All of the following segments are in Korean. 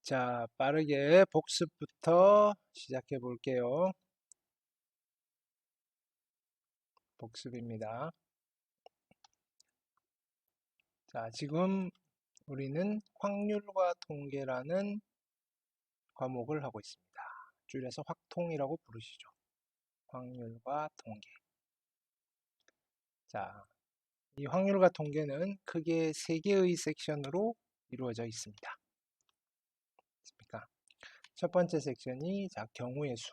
자, 빠르게 복습부터 시작해 볼게요. 복습입니다. 자, 지금 우리는 확률과 통계라는 과목을 하고 있습니다. 줄여서 확통이라고 부르시죠. 확률과 통계. 자, 이 확률과 통계는 크게 세 개의 섹션으로 이루어져 있습니다. 첫 번째 섹션이 경우의 수.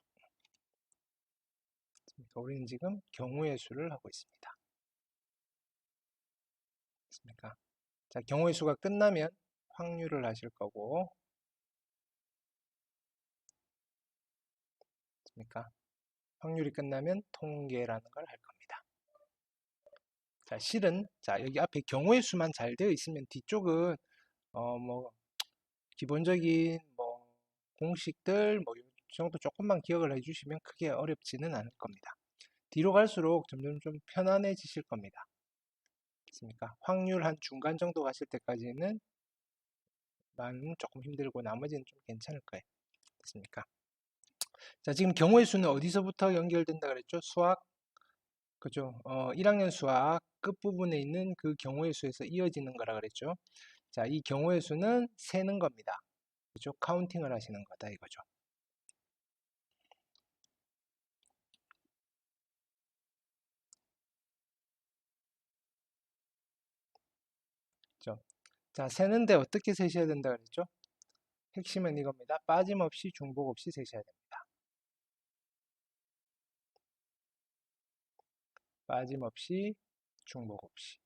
우리는 지금 경우의 수를 하고 있습니다. 자, 경우의 수가 끝나면 확률을 하실 거고, 확률이 끝나면 통계라는 걸 할 겁니다. 자, 실은 여기 앞에 경우의 수만 잘 되어 있으면 뒤쪽은 기본적인 공식들 이 정도 조금만 기억을 해주시면 크게 어렵지는 않을 겁니다. 뒤로 갈수록 점점 좀 편안해지실 겁니다. 됐습니까? 확률 한 중간 정도 가실 때까지는 조금 힘들고 나머지는 좀 괜찮을 거예요. 됐습니까? 자, 지금 경우의 수는 어디서부터 연결된다 그랬죠? 수학, 그죠? 1학년 수학 끝부분에 있는 그 경우의 수에서 이어지는 거라 그랬죠? 자, 이 경우의 수는 세는 겁니다. 그죠? 카운팅을 하시는 거다 이거죠. 그죠? 자, 세는데 어떻게 세셔야 된다 그랬죠? 핵심은 이겁니다. 빠짐없이 중복 없이 세셔야 됩니다. 빠짐없이 중복 없이.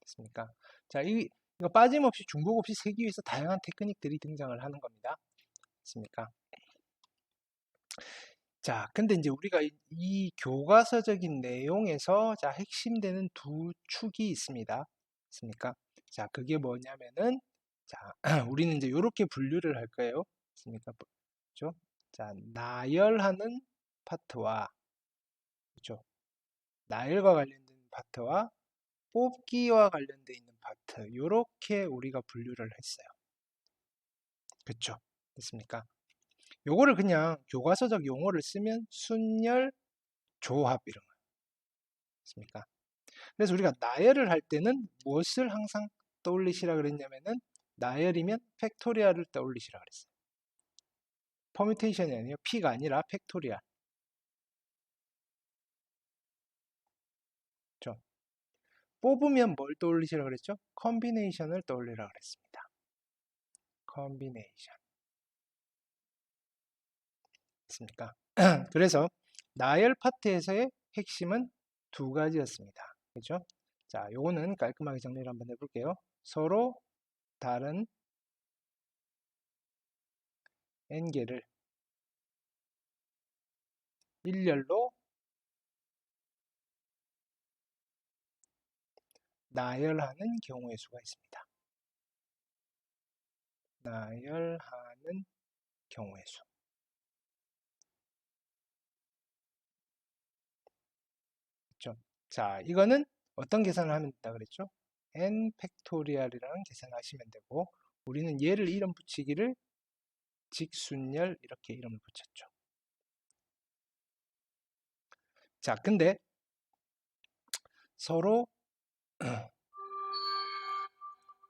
됐습니까? 자, 이거 빠짐없이 중복 없이 세기 위해서 다양한 테크닉들이 등장을 하는 겁니다. 됐습니까? 자, 근데 이제 우리가 이 교과서적인 내용에서 핵심되는 두 축이 있습니다. 됐습니까? 자, 그게 뭐냐면은 자, 우리는 이제 이렇게 분류를 할 거예요. 됐습니까? 그렇죠? 자, 나열하는 파트와 그렇죠? 나열과 관련된 파트와 뽑기와 관련돼 있는 파트 이렇게 우리가 분류를 했어요. 그렇죠? 됐습니까? 요거를 그냥 교과서적 용어를 쓰면 순열, 조합 이런 거 있습니까? 그래서 우리가 나열을 할 때는 무엇을 항상 떠올리시라 그랬냐면은 나열이면 팩토리얼을 떠올리시라 그랬어요. 퍼뮤테이션이 아니에요. P가 아니라 팩토리얼. 그렇죠? 뽑으면 뭘 떠올리시라 그랬죠? 컨비네이션을 떠올리라 그랬습니다. 컨비네이션. 됐습니까? 그래서 나열 파트에서의 핵심은 두 가지였습니다. 그렇죠? 자, 요거는 깔끔하게 정리를 한번 해볼게요. 서로 다른 n개를 일렬로 나열하는 경우의 수가 있습니다. 나열하는 경우의 수. 그렇죠? 자, 이거는 어떤 계산을 하면 된다 그랬죠? n 팩토리얼이라는 계산을 하시면 되고 우리는 얘를 이름 붙이기를 직순열 이렇게 이름을 붙였죠. 자, 근데 서로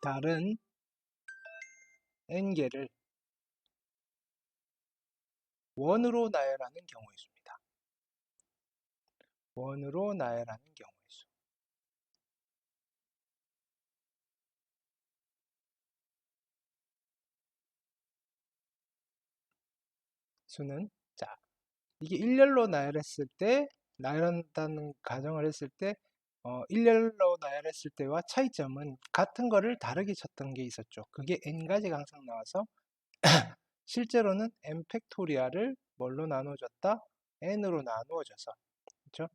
다른 n개를 원으로 나열하는 경우의 수입니다. 원으로 나열하는 경우의 수. 수는 이게 일렬로 나열했을 때 나열한다는 가정을 했을 때 일렬로 나열했을 때와 차이점은 같은 거를 다르게 쳤던 게 있었죠. 그게 n가지가 항상 나와서 실제로는 n 팩토리얼을 뭘로 나누어졌다? n으로 나누어져서 그렇죠?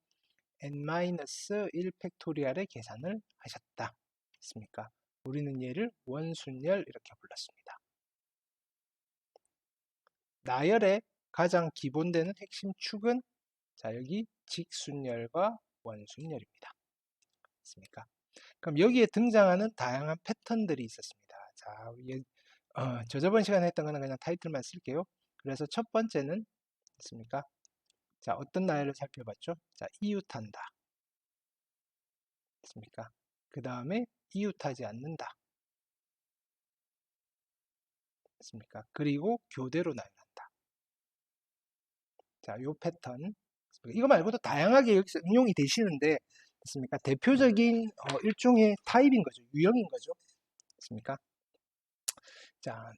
n-1 팩토리얼의 계산을 하셨다. 됐습니까? 우리는 얘를 원순열 이렇게 불렀습니다. 나열의 가장 기본되는 핵심 축은 여기 직순열과 원순열입니다. 있습니까? 그럼 여기에 등장하는 다양한 패턴들이 있었습니다. 자, 저번 시간에 했던 거는 그냥 타이틀만 쓸게요. 그래서 첫 번째는 있습니까? 자, 어떤 나열을 살펴봤죠? 자, 이웃한다. 있습니까? 그 다음에 이웃하지 않는다. 있습니까? 그리고 교대로 나열한다. 자, 요 패턴. 이거 말고도 다양하게 여기서 응용이 되시는데, 있습니까? 대표적인 일종의 타입인 거죠. 유형인 거죠. 있습니까? 자,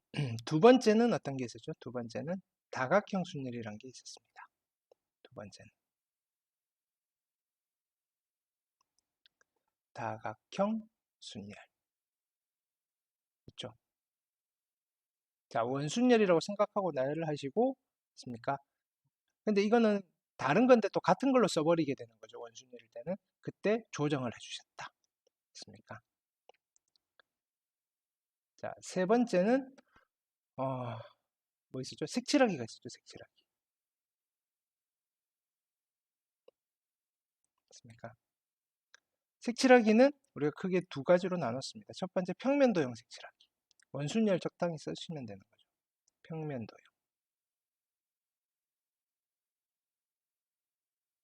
두 번째는 어떤 게 있었죠? 두 번째는 다각형 순열이라는 게 있었습니다. 두 번째는 다각형 순열. 그렇죠? 자, 원순열이라고 생각하고 나열을 하시고, 있습니까? 근데 이거는 다른 건데 또 같은 걸로 써버리게 되는 거죠. 원순열일 때는. 그때 조정을 해주셨다. 있습니까? 자, 세 번째는, 뭐 있었죠? 색칠하기가 있었죠. 색칠하기. 있습니까? 색칠하기는 우리가 크게 두 가지로 나눴습니다. 첫 번째 평면도형 색칠하기. 원순열 적당히 쓰시면 되는 거죠. 평면도형.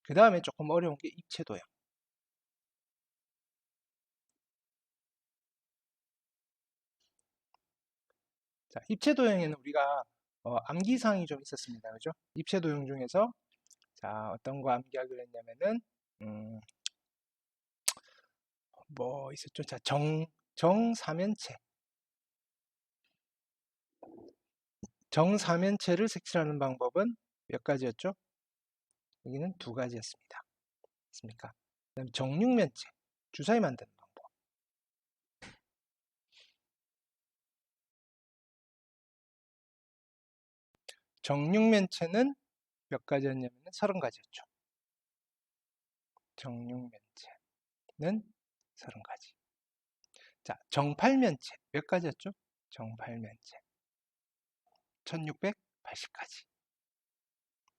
그 다음에 조금 어려운 게 입체도형. 자, 입체도형에는 우리가 암기사항이 좀 있었습니다. 그죠? 입체도형 중에서 자, 어떤 거 암기하기로 했냐면은 뭐 있었죠? 자, 정사면체. 정사면체를 색칠하는 방법은 몇 가지였죠? 여기는 두 가지였습니다. 맞습니까? 그다음 정육면체. 주사위 만드는 방법. 정육면체는 몇 가지였냐면 30가지였죠. 정육면체는 30가지. 자, 정팔면체 몇 가지였죠? 정팔면체 1680가지.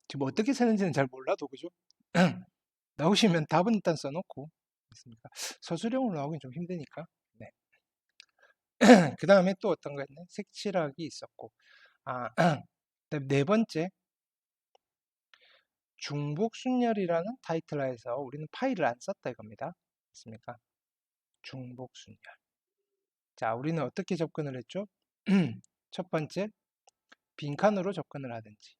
지금 어떻게 쓰는지는 잘 몰라도 그죠? 나오시면 답은 일단 써놓고 있습니까? 서술형으로 나오긴 좀 힘드니까. 네. 그 다음에 또 어떤 거 했네? 색칠하기 있었고. 그다음 네 번째 중복순열이라는 타이틀 하에서 우리는 파일을 안 썼다 이겁니다. 맞습니까? 중복순열. 자, 우리는 어떻게 접근을 했죠? 첫 번째, 빈칸으로 접근을 하든지,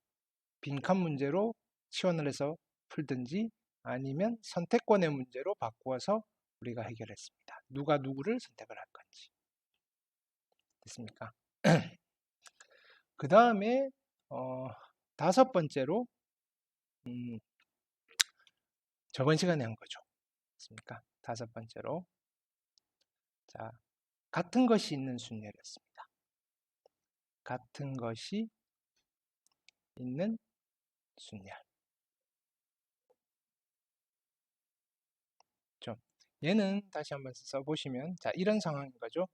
빈칸 문제로 치환을 해서 풀든지, 아니면 선택권의 문제로 바꾸어서 우리가 해결했습니다. 누가 누구를 선택을 할 건지. 됐습니까? 그 다음에, 다섯 번째로, 저번 시간에 한 거죠. 됐습니까? 다섯 번째로. 자, 같은 것이 있는 순열이었습니다. 같은 것이 있는 순열. 좀 얘는 다시 한번 써보시면 자 이런 상황인 거죠.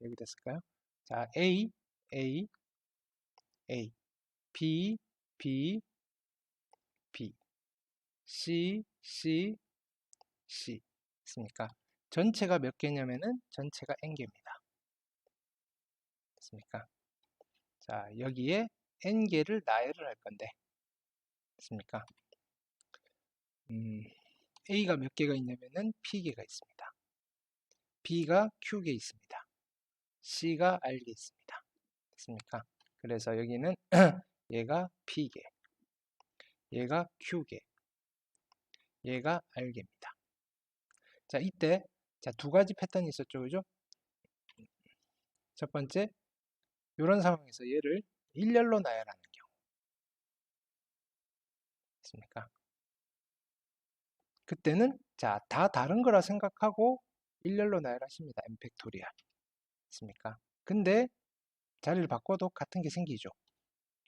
여기 됐을까요? 자 A, A, A, B, B, B, C, C, C 있습니까? 전체가 몇 개냐면은 전체가 n개입니다. 됐습니까? 자 여기에 n개를 나열을 할 건데 됐습니까? A가 몇 개가 있냐면은 P개가 있습니다. B가 Q개 있습니다. C가 R개 있습니다. 됐습니까? 그래서 여기는 얘가 P개, 얘가 Q개, 얘가 R개입니다. 자, 이때 자, 두 가지 패턴이 있었죠. 그죠? 첫 번째, 이런 상황에서 얘를 일렬로 나열하는 경우. 있습니까? 그때는 자, 다 다른 거라 생각하고 일렬로 나열하십니다. n 팩토리얼. 있습니까? 근데 자리를 바꿔도 같은 게 생기죠.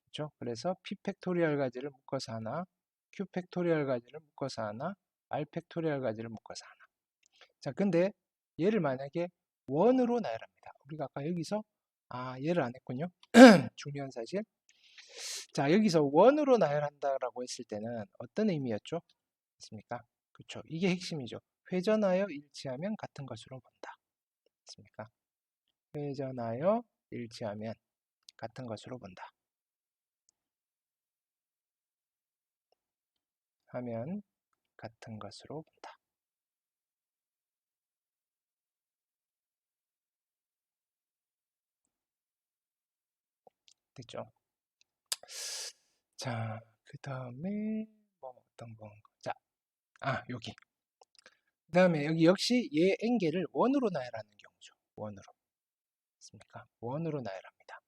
그렇죠? 그래서 p 팩토리얼 가지를 묶어서 하나, q 팩토리얼 가지를 묶어서 하나, r 팩토리얼 가지를 묶어서 하나. 자, 근데 얘를 만약에 원으로 나열합니다. 우리가 아까 여기서 얘를 안 했군요. 중요한 사실. 자, 여기서 원으로 나열한다라고 했을 때는 어떤 의미였죠? 있습니까? 그쵸? 이게 핵심이죠. 회전하여 일치하면 같은 것으로 본다. 맞습니까? 회전하여 일치하면 같은 것으로 본다. 하면 같은 것으로 본다. 됐죠? 자, 그 다음에 뭐 어떤 거? 자, 여기. 그 다음에 여기 역시 얘 n개를 원으로 나열하는 경우죠. 원으로. 맞습니까? 원으로 나열합니다.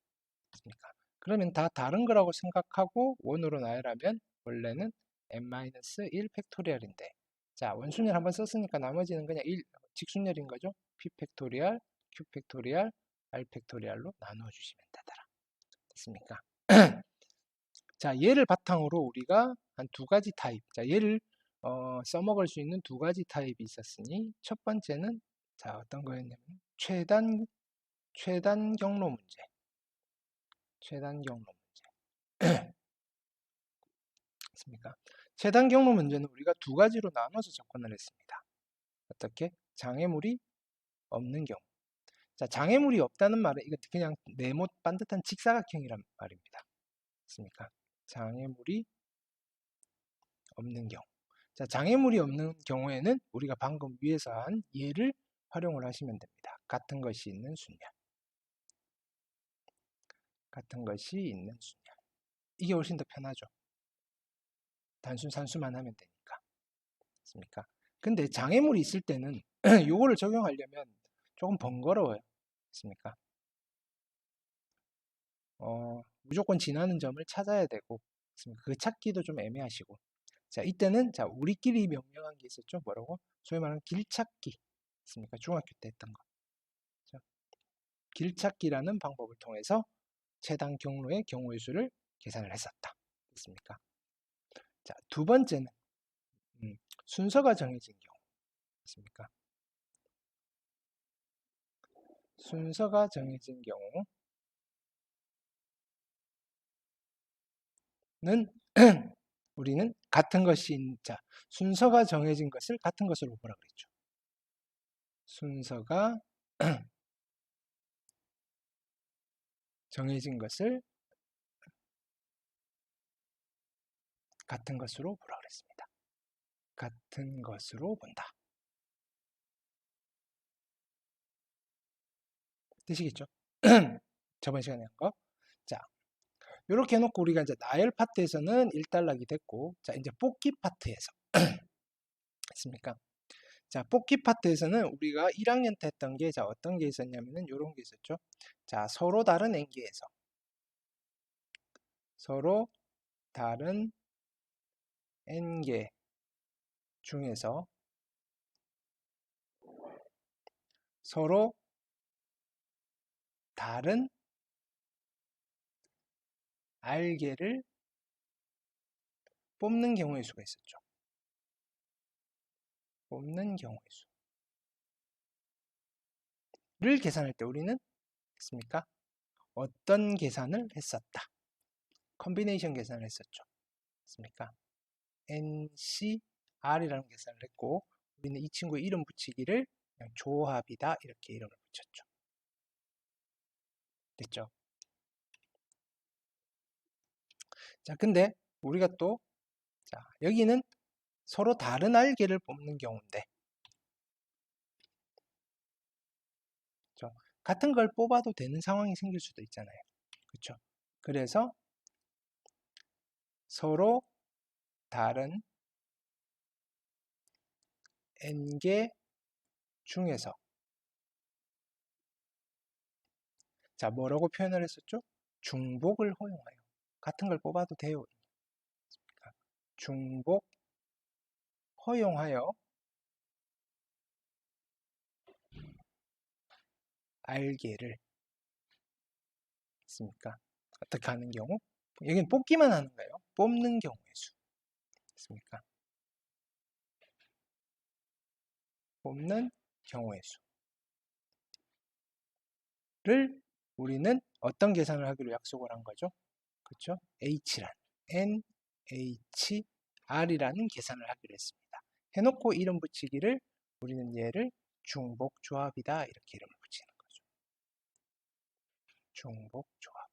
맞습니까? 그러면 다 다른 거라고 생각하고 원으로 나열하면 원래는 n-1 팩토리얼인데, 자, 원순열 한번 썼으니까 나머지는 그냥 1 직순열인 거죠. p 팩토리얼, q 팩토리얼, r 팩토리얼로 나누어 주시면 되더라. 됐습니까? 자, 얘를 바탕으로 우리가 한 두 가지 타입, 자, 얘를 써먹을 수 있는 두 가지 타입이 있었으니, 첫 번째는 자, 어떤 거였냐면 최단 경로 문제. 최단 경로 문제. 맞습니까? 최단 경로 문제는 우리가 두 가지로 나눠서 접근을 했습니다. 어떻게? 장애물이 없는 경우. 자, 장애물이 없다는 말은 이거 그냥 네모 반듯한 직사각형이란 말입니다. 맞습니까? 장애물이 없는 경우. 자, 장애물이 없는 경우에는 우리가 방금 위에서 한 예를 활용을 하시면 됩니다. 같은 것이 있는 순열. 같은 것이 있는 순열. 이게 훨씬 더 편하죠. 단순 산수만 하면 되니까. 맞습니까? 근데 장애물이 있을 때는 요거를 적용하려면 조금 번거로워요. 맞습니까? 무조건 지나는 점을 찾아야 되고, 그 찾기도 좀 애매하시고. 자, 이때는 자, 우리끼리 명명한 게 있었죠. 뭐라고? 소위 말하는 길찾기. 맞습니까? 중학교 때 했던 거. 자, 길찾기라는 방법을 통해서 최단 경로의 경우의 수를 계산을 했었다. 됐습니까? 자, 두 번째는 순서가 정해진 경우. 맞습니까? 순서가 정해진 경우는 우리는 같은 것인 자, 순서가 정해진 것을 같은 것으로 보라 그랬죠. 순서가 정해진 것을 같은 것으로 보라 그랬습니다. 같은 것으로 본다. 되시겠죠? 저번 시간에 한 거. 자, 이렇게 해놓고 우리가 이제 나열 파트에서는 일단락이 됐고, 자, 이제 뽑기 파트에서 했습니까? 자, 뽑기 파트에서는 우리가 1학년 때 했던 게, 자, 어떤 게 있었냐면은 이런 게 있었죠. 자, 서로 다른 n개에서 서로 다른 n개 중에서 서로 다른 r개를 뽑는 경우의 수가 있었죠. 뽑는 경우의 수를 계산할 때 우리는 했습니까? 어떤 계산을 했었다. 컨비네이션 계산을 했었죠. 맞습니까? NCR이라는 계산을 했고, 우리는 이 친구의 이름 붙이기를 그냥 조합이다 이렇게 이름을 붙였죠. 됐죠? 자, 근데 우리가 또 자, 여기는 서로 다른 알개를 뽑는 경우인데, 그렇죠? 같은 걸 뽑아도 되는 상황이 생길 수도 있잖아요. 그렇죠? 그래서 서로 다른 n개 중에서 자, 뭐라고 표현을 했었죠? 중복을 허용하여. 같은 걸 뽑아도 돼요. 중복 허용하여 알개를 있습니까? 어떻게 하는 경우? 여기는 뽑기만 하는 거예요. 뽑는 경우의 수. 있습니까? 뽑는 경우의 수를 우리는 어떤 계산을 하기로 약속을 한 거죠? 그렇죠? H란 NHR이라는 계산을 하기로 했습니다. 해놓고 이름 붙이기를 우리는 얘를 중복조합이다 이렇게 이름을 붙이는 거죠. 중복조합.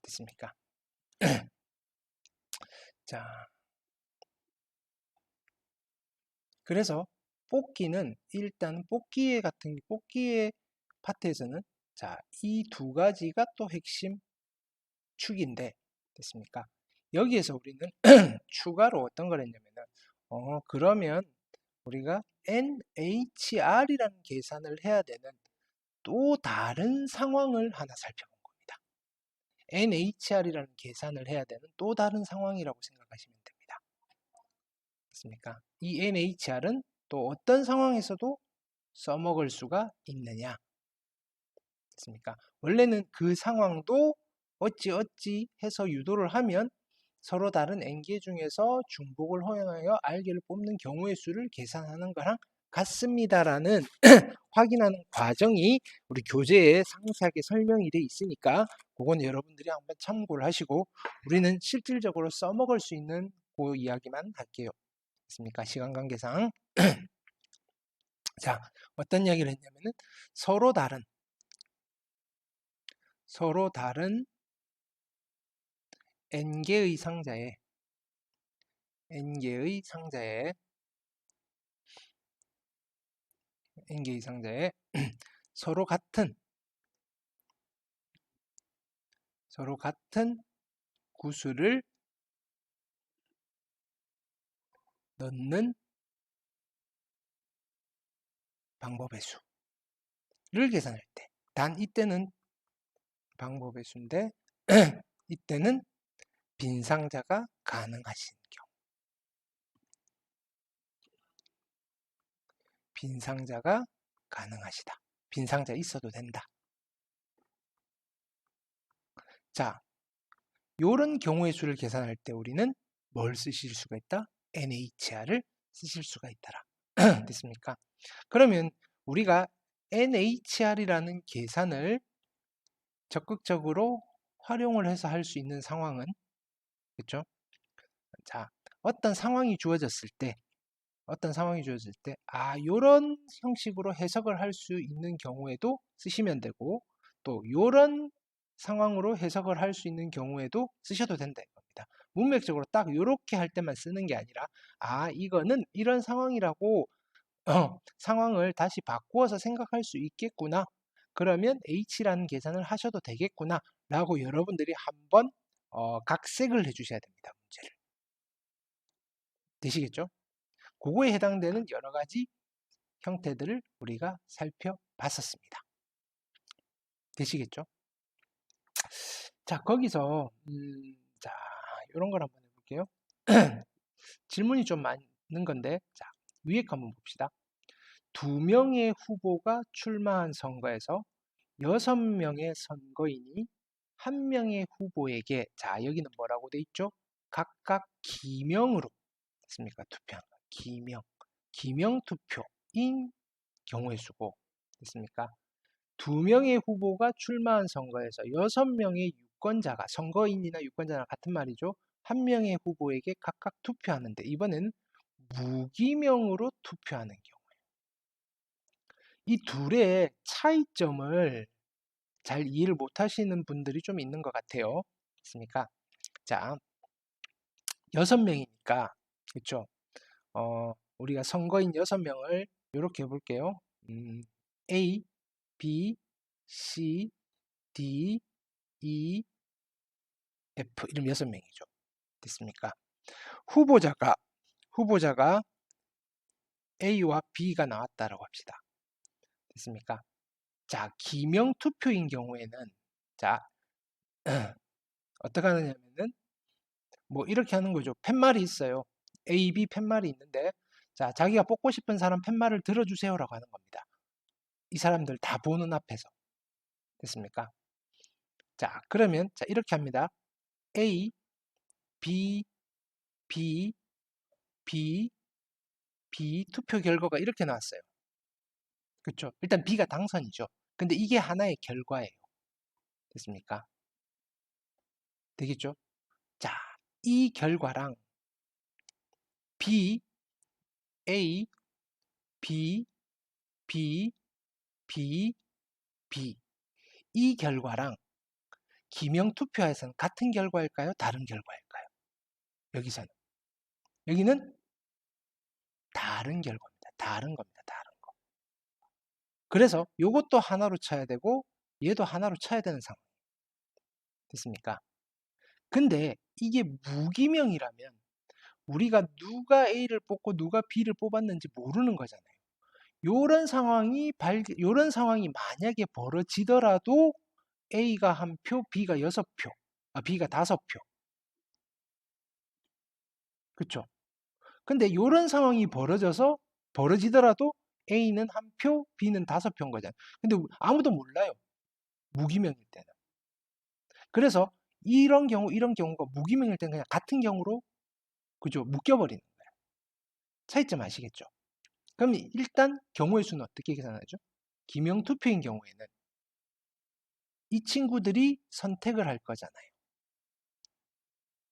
됐습니까? 자, 그래서 뽑기는 일단 뽑기의 파트에서는 자, 이 두 가지가 또 핵심 축인데 됐습니까? 여기에서 우리는 추가로 어떤 걸 했냐면은 그러면 우리가 NHR이라는 계산을 해야 되는 또 다른 상황을 하나 살펴본 겁니다. NHR이라는 계산을 해야 되는 또 다른 상황이라고 생각하시면 됩니다. 됐습니까? 이 NHR은 또 어떤 상황에서도 써먹을 수가 있느냐? 됐습니까? 원래는 그 상황도 어찌 해서 유도를 하면 서로 다른 n개 중에서 중복을 허용하여 r개를 뽑는 경우의 수를 계산하는 거랑 같습니다라는 확인하는 과정이 우리 교재에 상세하게 설명이 돼 있으니까 그건 여러분들이 한번 참고를 하시고 우리는 실질적으로 써먹을 수 있는 그 이야기만 할게요. 됐습니까? 시간 관계상. 자, 어떤 이야기를 했냐면은 서로 다른 n개의 상자에 서로 같은 구수를 넣는 방법의 수를 계산할 때, 단 이때는 방법의 수인데 이때는 빈상자가 가능하신 경우, 빈상자가 가능하시다. 빈상자 있어도 된다. 자, 요런 경우의 수를 계산할 때 우리는 뭘 쓰실 수가 있다? NHR을 쓰실 수가 있더라. 됐습니까? 그러면 우리가 NHR이라는 계산을 적극적으로 활용을 해서 할 수 있는 상황은, 그렇죠? 자, 어떤 상황이 주어졌을 때, 요런 형식으로 해석을 할 수 있는 경우에도 쓰시면 되고, 또 요런 상황으로 해석을 할 수 있는 경우에도 쓰셔도 된다 이겁니다. 문맥적으로 딱 요렇게 할 때만 쓰는 게 아니라, 이거는 이런 상황이라고 상황을 다시 바꾸어서 생각할 수 있겠구나. 그러면 H라는 계산을 하셔도 되겠구나. 라고 여러분들이 한번 각색을 해주셔야 됩니다. 문제를. 되시겠죠? 그거에 해당되는 여러 가지 형태들을 우리가 살펴봤었습니다. 되시겠죠? 자, 거기서 자, 이런 걸 한번 해볼게요. 질문이 좀 많은 건데, 자, 위에 거 한번 봅시다. 2명의 후보가 출마한 선거에서 6명의 선거인이 1명의 후보에게, 자, 여기는 뭐라고 돼 있죠? 각각 기명으로 됐습니까? 투표한 거. 기명 투표인 경우의 수고 됐습니까? 2명의 후보가 출마한 선거에서 6명의 유권자가, 선거인이나 유권자나 같은 말이죠. 1명의 후보에게 각각 투표하는데 이번엔 무기명으로 투표하는 경우. 이 둘의 차이점을 잘 이해를 못 하시는 분들이 좀 있는 것 같아요. 됐습니까? 자, 6명이니까, 그렇죠? 우리가 선거인 6명을 이렇게 해볼게요. A, B, C, D, E, F 이름 6명이죠. 됐습니까? 후보자가 A와 B가 나왔다라고 합시다. 됐습니까? 자, 기명 투표인 경우에는 자, 어떻게 하느냐면은 뭐 이렇게 하는 거죠. 팻말이 있어요. A, B 팻말이 있는데 자, 자기가 뽑고 싶은 사람 팻말을 들어주세요라고 하는 겁니다. 이 사람들 다 보는 앞에서. 됐습니까? 자, 그러면 자, 이렇게 합니다. A, B, B, B, B 투표 결과가 이렇게 나왔어요. 그렇죠? 일단 B가 당선이죠. 근데 이게 하나의 결과예요. 됐습니까? 되겠죠? 자, 이 결과랑 B, A, B, B, B, B. 이 결과랑 기명투표에서는 같은 결과일까요? 다른 결과일까요? 여기서는. 여기는 다른 결과입니다. 다른 겁니다. 다른 거. 그래서 이것도 하나로 쳐야 되고 얘도 하나로 쳐야 되는 상황. 됐습니까? 근데 이게 무기명이라면 우리가 누가 A를 뽑고 누가 B를 뽑았는지 모르는 거잖아요. 요런 상황이 만약에 벌어지더라도 A가 한 표, B가 6표, B가 5표. 그쵸? 근데 요런 상황이 벌어지더라도 A는 한 표, B는 5표인 거잖아요. 근데 아무도 몰라요. 무기명일 때는. 그래서 이런 경우가 무기명일 때는 그냥 같은 경우로, 그죠? 묶여버리는 거예요. 차이점 아시겠죠? 그럼 일단 경우의 수는 어떻게 계산하죠? 기명투표인 경우에는 이 친구들이 선택을 할 거잖아요.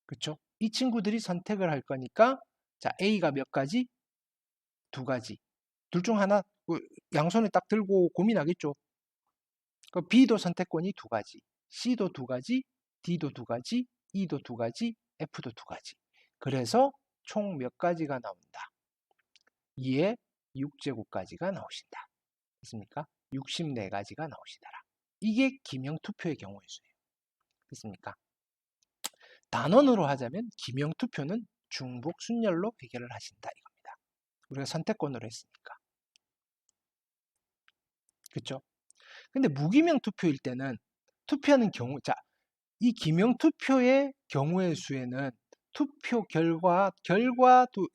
그쵸? 이 친구들이 선택을 할 거니까, 자, A가 몇 가지? 2가지. 둘 중 하나, 양손에 딱 들고 고민하겠죠? B도 선택권이 2가지, C도 2가지, D도 2가지, E도 2가지, F도 2가지. 그래서 총 몇 가지가 나온다? 2에 6제곱까지가 나오신다. 됐습니까? 64가지가 나오시더라. 이게 기명투표의 경우의 수예요. 됐습니까? 단원으로 하자면 기명투표는 중복순열로 해결을 하신다 이겁니다. 우리가 선택권으로 했으니까. 그렇죠? 근데 무기명 투표일 때는 투표하는 경우, 자, 이 기명투표의 경우의 수에는 투표 결과도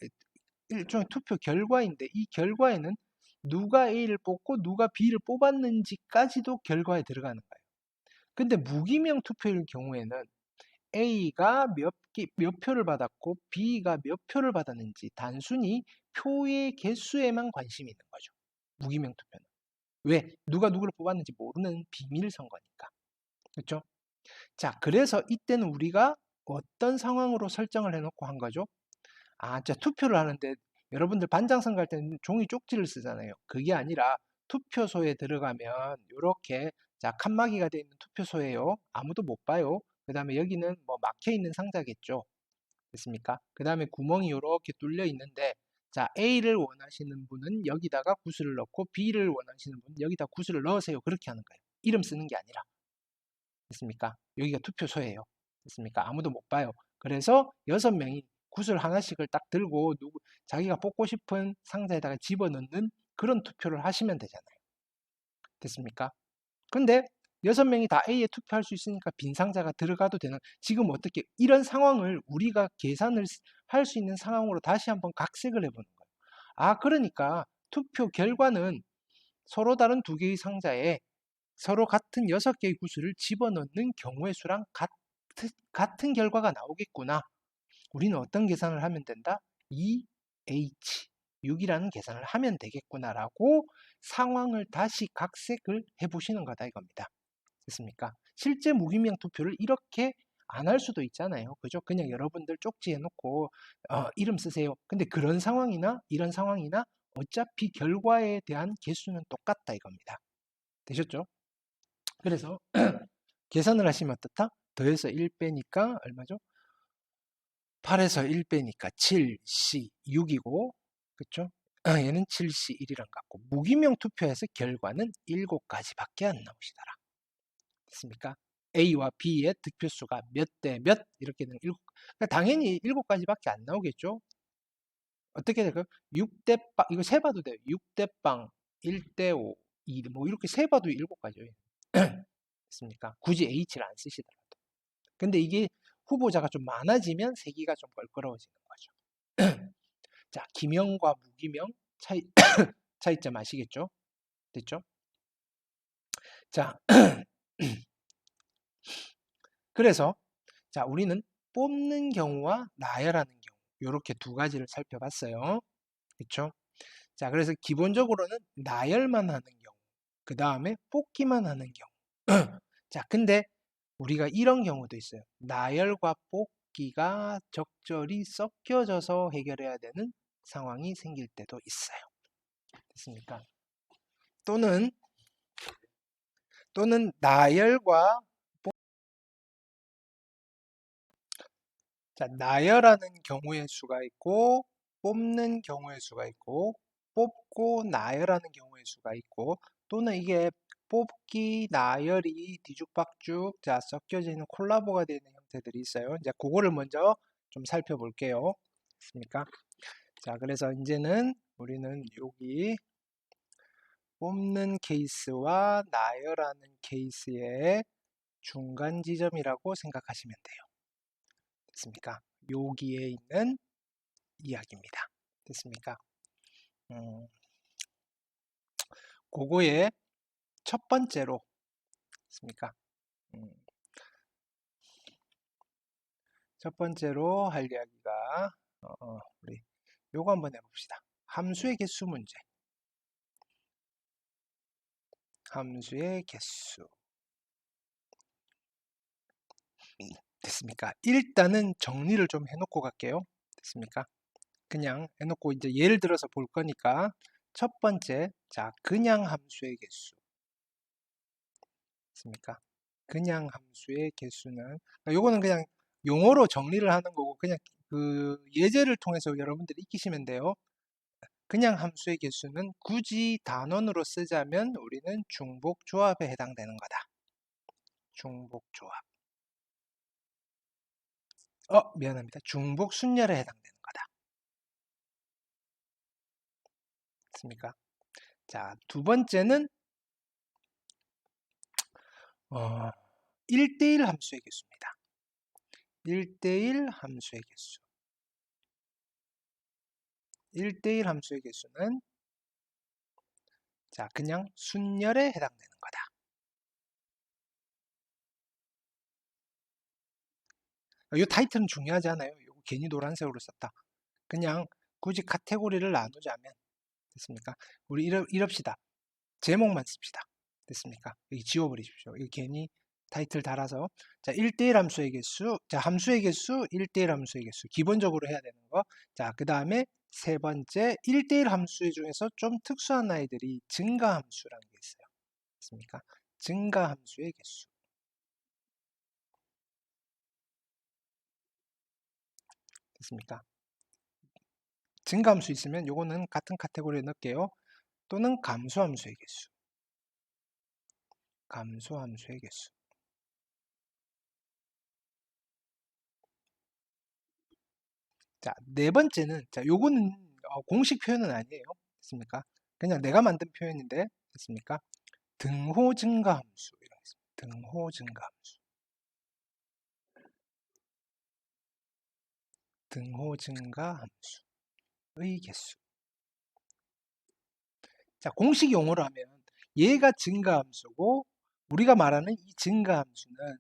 일종의 투표 결과인데 이 결과에는 누가 A를 뽑고 누가 B를 뽑았는지까지도 결과에 들어가는 거예요. 근데 무기명 투표일 경우에는 A가 몇 표를 받았고 B가 몇 표를 받았는지 단순히 표의 개수에만 관심이 있는 거죠. 무기명 투표는. 왜? 누가 누구를 뽑았는지 모르는 비밀 선거니까. 그렇죠? 자, 그래서 이때는 우리가 어떤 상황으로 설정을 해놓고 한 거죠? 자, 투표를 하는데 여러분들 반장선 갈 때는 종이 쪽지를 쓰잖아요. 그게 아니라 투표소에 들어가면 이렇게 자, 칸막이가 되어 있는 투표소예요. 아무도 못 봐요. 그 다음에 여기는 뭐 막혀 있는 상자겠죠. 됐습니까? 그 다음에 구멍이 이렇게 뚫려 있는데 자, A를 원하시는 분은 여기다가 구슬을 넣고 B를 원하시는 분은 여기다 구슬을 넣으세요. 그렇게 하는 거예요. 이름 쓰는 게 아니라. 됐습니까? 여기가 투표소예요. 됐습니까? 아무도 못 봐요. 그래서 6명이 구슬 하나씩을 딱 들고 자기가 뽑고 싶은 상자에다가 집어넣는 그런 투표를 하시면 되잖아요. 됐습니까? 근데 6명이 다 A에 투표할 수 있으니까 빈 상자가 들어가도 되는, 지금 어떻게 이런 상황을 우리가 계산을 할 수 있는 상황으로 다시 한번 각색을 해보는 거예요. 그러니까 투표 결과는 서로 다른 2개의 상자에 서로 같은 6개의 구슬을 집어넣는 경우의 수랑 같은 결과가 나오겠구나. 우리는 어떤 계산을 하면 된다? 2H, 6이라는 계산을 하면 되겠구나라고 상황을 다시 각색을 해보시는 거다 이겁니다. 됐습니까? 실제 무기명 투표를 이렇게 안 할 수도 있잖아요. 그죠? 그냥 여러분들 쪽지에 놓고 이름 쓰세요. 근데 그런 상황이나 이런 상황이나 어차피 결과에 대한 개수는 똑같다 이겁니다. 되셨죠? 그래서 계산을 하시면 어떻다? 더해서 1 빼니까 얼마죠? 8에서 1 빼니까 7, C, 6이고 그쵸? 얘는 7C 1이랑 같고 무기명 투표에서 결과는 7가지밖에 안 나오시더라. 됐습니까? A와 B의 득표수가 몇 대 몇 이렇게 되는 그러니까 당연히 7가지밖에 안 나오겠죠? 어떻게 될까요? 6대 빵, 이거 세봐도 돼요. 6대 빵, 1대 5, 2, 뭐 이렇게 세봐도 7가지예요. 됐습니까? 굳이 H를 안 쓰시더라도. 근데 이게 후보자가 좀 많아지면 세기가 좀 껄끄러워지는 거죠. 자, 기명과 무기명 차이점 아시겠죠? 됐죠? 자, 그래서 자, 우리는 뽑는 경우와 나열하는 경우 이렇게 2가지를 살펴봤어요. 그렇죠? 자, 그래서 기본적으로는 나열만 하는 경우, 그 다음에 뽑기만 하는 경우. 자, 근데 우리가 이런 경우도 있어요. 나열과 뽑기가 적절히 섞여져서 해결해야 되는 상황이 생길 때도 있어요. 됐습니까? 또는 나열과 자, 나열하는 경우의 수가 있고 뽑는 경우의 수가 있고 뽑고 나열하는 경우의 수가 있고 또는 이게 뽑기, 나열이 뒤죽박죽 자 섞여져 있는 콜라보가 되는 형태들이 있어요. 이제 그거를 먼저 좀 살펴볼게요. 됐습니까? 자, 그래서 이제는 우리는 여기 뽑는 케이스와 나열하는 케이스의 중간 지점이라고 생각하시면 돼요. 됐습니까? 여기에 있는 이야기입니다. 됐습니까? 그거의 첫 번째로 됐습니까? 첫 번째로 할 이야기가 우리 요거 한번 해봅시다. 함수의 개수 문제. 함수의 개수. 됐습니까? 일단은 정리를 좀 해놓고 갈게요. 됐습니까? 그냥 해놓고 이제 예를 들어서 볼 거니까 첫 번째, 자, 그냥 함수의 개수. 됐습니까? 그냥 함수의 개수는, 요거는 그냥 용어로 정리를 하는 거고, 그냥 그 예제를 통해서 여러분들이 익히시면 돼요. 그냥 함수의 개수는 굳이 단원으로 쓰자면 우리는 중복조합에 해당되는 거다. 중복조합. 미안합니다. 중복순열에 해당되는 거다. 됐습니까? 자, 두 번째는 1대1 함수의 개수입니다. 1대1 함수의 개수. 1대1 함수의 개수는 자, 그냥 순열에 해당되는 거다. 이 타이틀은 중요하지 않아요. 이거 괜히 노란색으로 썼다. 그냥 굳이 카테고리를 나누자면 됐습니까? 우리 이럽시다. 제목만 씁시다. 됐습니까? 여기 지워버리십시오. 이거 괜히 타이틀 달아서 자 1대1 함수의 개수 자 함수의 개수 1대1 함수의 개수 기본적으로 해야 되는 거. 자 그 다음에 세 번째 1대1 함수 중에서 좀 특수한 아이들이 증가함수라는 게 있어요. 됐습니까? 증가함수의 개수. 됐습니까? 증가함수 있으면 요거는 같은 카테고리에 넣을게요. 또는 감소함수의 개수. 감소함수의 개수. 자, 네 번째는, 자, 요거는 공식 표현은 아니에요. 됐습니까? 그냥 내가 만든 표현인데, 됐습니까? 등호 증가함수. 이런 거 있습니다. 등호 증가함수. 등호 증가함수의 개수. 자, 공식 용어로 하면 얘가 증가함수고, 우리가 말하는 이 증가함수는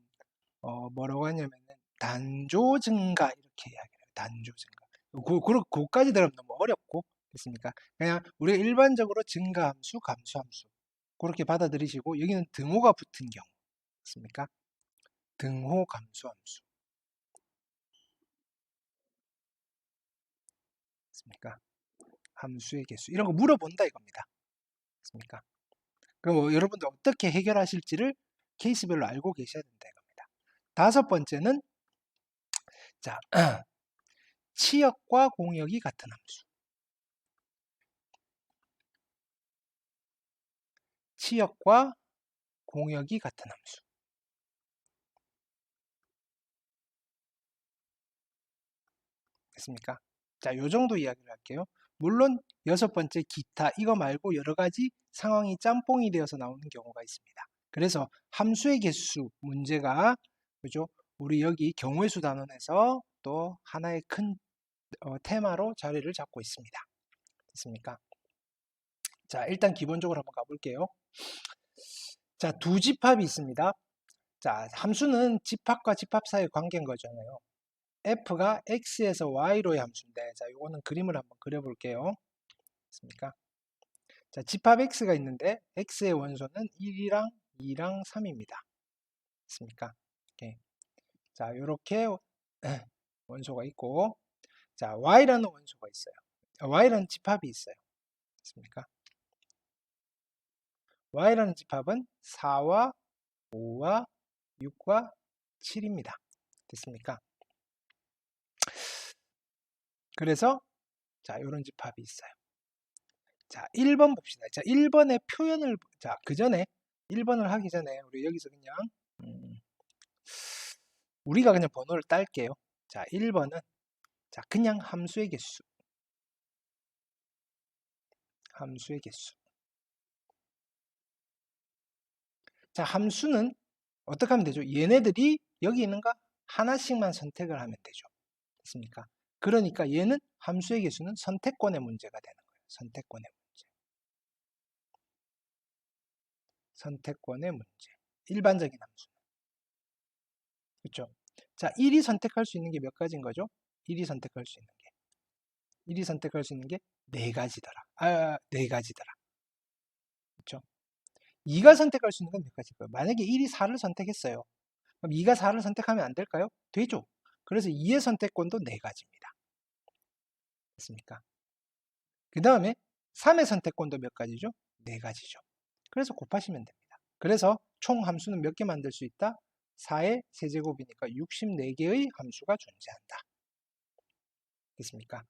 뭐라고 하냐면은 단조 증가 이렇게 이야기해요. 단조 증가. 그까지 들으면 너무 어렵고 됐습니까? 그냥 우리가 일반적으로 증가함수, 감소함수 그렇게 받아들이시고 여기는 등호가 붙은 경우 됐습니까? 등호 감소함수 됐습니까? 함수의 개수 이런 거 물어본다 이겁니다. 됐습니까? 그럼 여러분들 어떻게 해결하실지를 케이스별로 알고 계셔야 된다 이겁니다. 다섯 번째는 자 치역과 공역이 같은 함수. 치역과 공역이 같은 함수. 됐습니까? 자, 요 정도 이야기를 할게요. 물론 여섯 번째 기타 이거 말고 여러 가지 상황이 짬뽕이 되어서 나오는 경우가 있습니다. 그래서 함수의 개수 문제가 그죠? 우리 여기 경우의 수 단원에서 또 하나의 큰 테마로 자리를 잡고 있습니다. 됐습니까? 자, 일단 기본적으로 한번 가볼게요. 자, 두 집합이 있습니다. 자, 함수는 집합과 집합 사이의 관계인 거잖아요. f가 x에서 y로의 함수인데, 자, 이거는 그림을 한번 그려볼게요. 됐습니까? 자, 집합 x가 있는데, x의 원소는 1이랑 2랑 3입니다. 됐습니까? 오케이. 자, 요렇게 원소가 있고, 자, y라는 원소가 있어요. y라는 집합이 있어요. 됐습니까? y라는 집합은 4와 5와 6과 7입니다. 됐습니까? 그래서 자, 이런 집합이 있어요. 자, 1번 봅시다. 자, 1번의 표현을, 자, 그 전에 1번을 하기 전에 우리 여기서 그냥 우리가 그냥 번호를 딸게요. 자, 1번은 자, 그냥 함수의 개수. 함수의 개수. 자, 함수는 어떻게 하면 되죠? 얘네들이 여기 있는 거 하나씩만 선택을 하면 되죠. 됐습니까? 그러니까 얘는 함수의 개수는 선택권의 문제가 되는 거예요. 선택권의 문제. 선택권의 문제. 일반적인 함수는. 그렇죠? 자, 1이 선택할 수 있는 게 몇 가지인 거죠? 1이 선택할 수 있는 게. 1이 선택할 수 있는 게 4가지더라. 아, 4가지더라. 그렇죠? 2가 선택할 수 있는 건 몇 가지일까요? 만약에 1이 4를 선택했어요. 그럼 2가 4를 선택하면 안 될까요? 되죠. 그래서 2의 선택권도 4가지입니다. 됐습니까? 그 다음에 3의 선택권도 몇 가지죠? 4가지죠. 그래서 곱하시면 됩니다. 그래서 총 함수는 몇 개 만들 수 있다? 4의 세제곱이니까 64개의 함수가 존재한다. 됐습니까?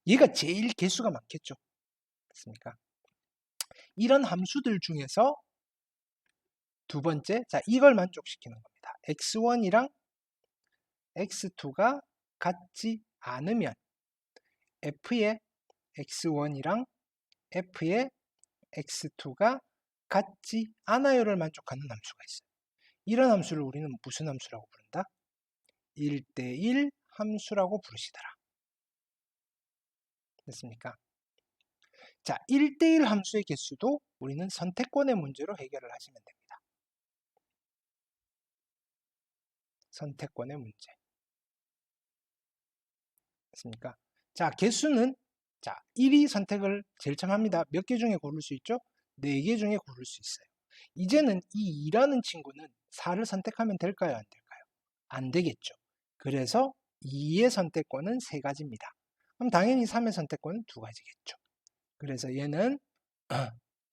얘가 제일 개수가 많겠죠. 됐습니까? 이런 함수들 중에서 두 번째, 자, 이걸 만족시키는 겁니다. x1이랑 x2가 같지 않으면 f의 x1이랑 f의 x2가 같지 않아요를 만족하는 함수가 있어요. 이런 함수를 우리는 무슨 함수라고 부른다? 1대1 함수라고 부르시더라. 됐습니까? 자, 1대1 함수의 개수도 우리는 선택권의 문제로 해결을 하시면 됩니다. 선택권의 문제. 됐습니까? 자, 개수는 자, 1이 선택을 제일 처음 합니다. 몇 개 중에 고를 수 있죠? 4개 중에 고를 수 있어요. 이제는 이 2라는 친구는 4를 선택하면 될까요? 안 될까요? 안 되겠죠. 그래서 2의 선택권은 3가지입니다. 그럼 당연히 3의 선택권은 2가지겠죠. 그래서 얘는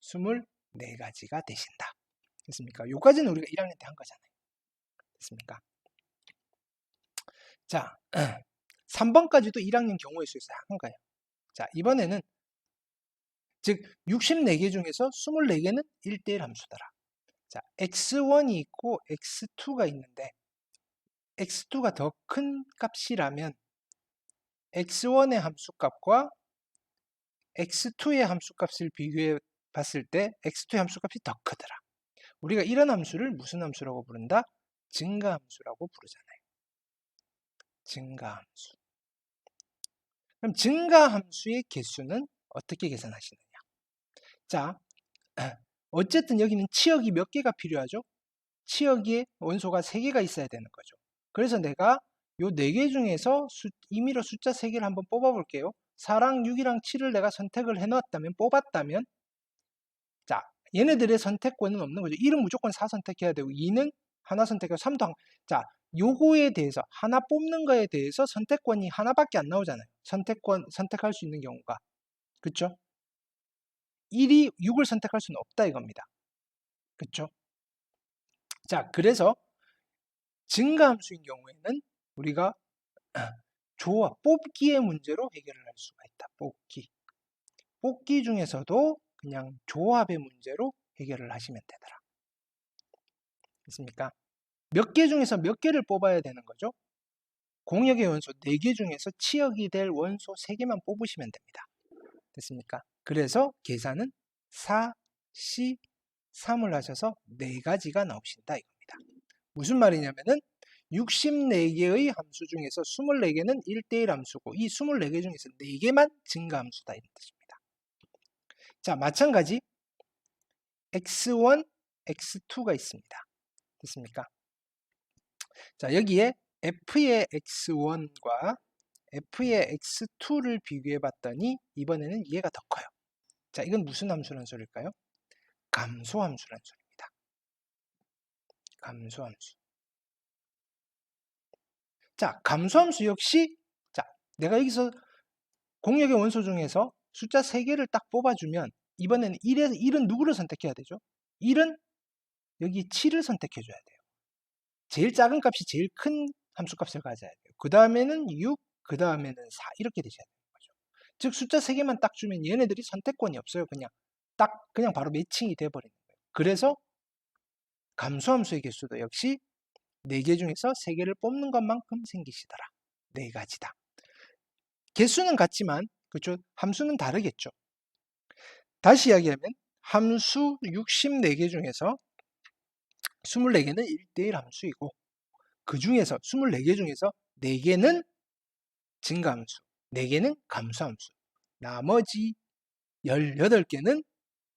24가지가 되신다. 됐습니까? 요까지는 우리가 1학년 때 한 거잖아요. 됐습니까? 자, 3번까지도 1학년 경우의 수에서 한 거예요. 자, 이번에는 즉 64개 중에서 24개는 1대1 함수더라. 자, x1이 있고 x2가 있는데 x2가 더 큰 값이라면 x1의 함수값과 x2의 함수값을 비교해 봤을 때 x2의 함수값이 더 크더라. 우리가 이런 함수를 무슨 함수라고 부른다? 증가함수라고 부르잖아요. 증가함수. 그럼 증가함수의 개수는 어떻게 계산하시느냐? 자, 어쨌든 여기는 치역이 몇 개가 필요하죠? 치역에 원소가 3개가 있어야 되는 거죠. 그래서 내가 요 4개 중에서 임의로 숫자 3개를 한번 뽑아 볼게요. 4랑 6이랑 7을 내가 선택을 해놨다면, 뽑았다면, 자, 얘네들의 선택권은 없는 거죠. 1은 무조건 4 선택해야 되고, 2는 하나 선택하고, 3도 자, 요거에 대해서, 하나 뽑는 거에 대해서 선택권이 하나밖에 안 나오잖아요. 선택할 수 있는 경우가. 그쵸? 1이 6을 선택할 수는 없다 이겁니다. 그쵸? 자, 그래서 증가함수인 경우에는 우리가 조합, 뽑기의 문제로 해결을 할 수가 있다. 뽑기. 뽑기 중에서도 그냥 조합의 문제로 해결을 하시면 되더라. 됐습니까? 몇 개 중에서 몇 개를 뽑아야 되는 거죠? 공역의 원소 4개 중에서 치역이 될 원소 3개만 뽑으시면 됩니다. 됐습니까? 그래서 계산은 4, C, 3을 하셔서 4가지가 나오신다 이겁니다. 무슨 말이냐면은 64개의 함수 중에서 24개는 1대1 함수고 이 24개 중에서 4개만 증가함수다 이런 뜻입니다. 자, 마찬가지 x1, x2가 있습니다. 됐습니까? 자, 여기에 f의 x1과 f의 x2를 비교해 봤더니 이번에는 얘가 더 커요. 자, 이건 무슨 함수란 소리일까요? 감소함수란 소리입니다. 감소함수. 자, 감소함수 역시 자, 내가 여기서 공역의 원소 중에서 숫자 3개를 딱 뽑아주면 이번에는 1은 누구를 선택해야 되죠? 1은 여기 7을 선택해 줘야 돼요. 제일 작은 값이 제일 큰 함수값을 가져야 돼요. 그 다음에는 6, 그 다음에는 4 이렇게 되셔야 되는 거죠. 즉 숫자 3개만 딱 주면 얘네들이 선택권이 없어요. 그냥 바로 매칭이 돼버리는 거예요. 그래서 감소함수의 개수도 역시 4개 중에서 3개를 뽑는 것만큼 생기시더라. 4가지다. 개수는 같지만 그렇죠? 함수는 다르겠죠. 다시 이야기하면 함수 64개 중에서 24개는 1대1 함수이고 그 중에서 24개 중에서 4개는 증가함수, 4개는 감소함수, 나머지 18개는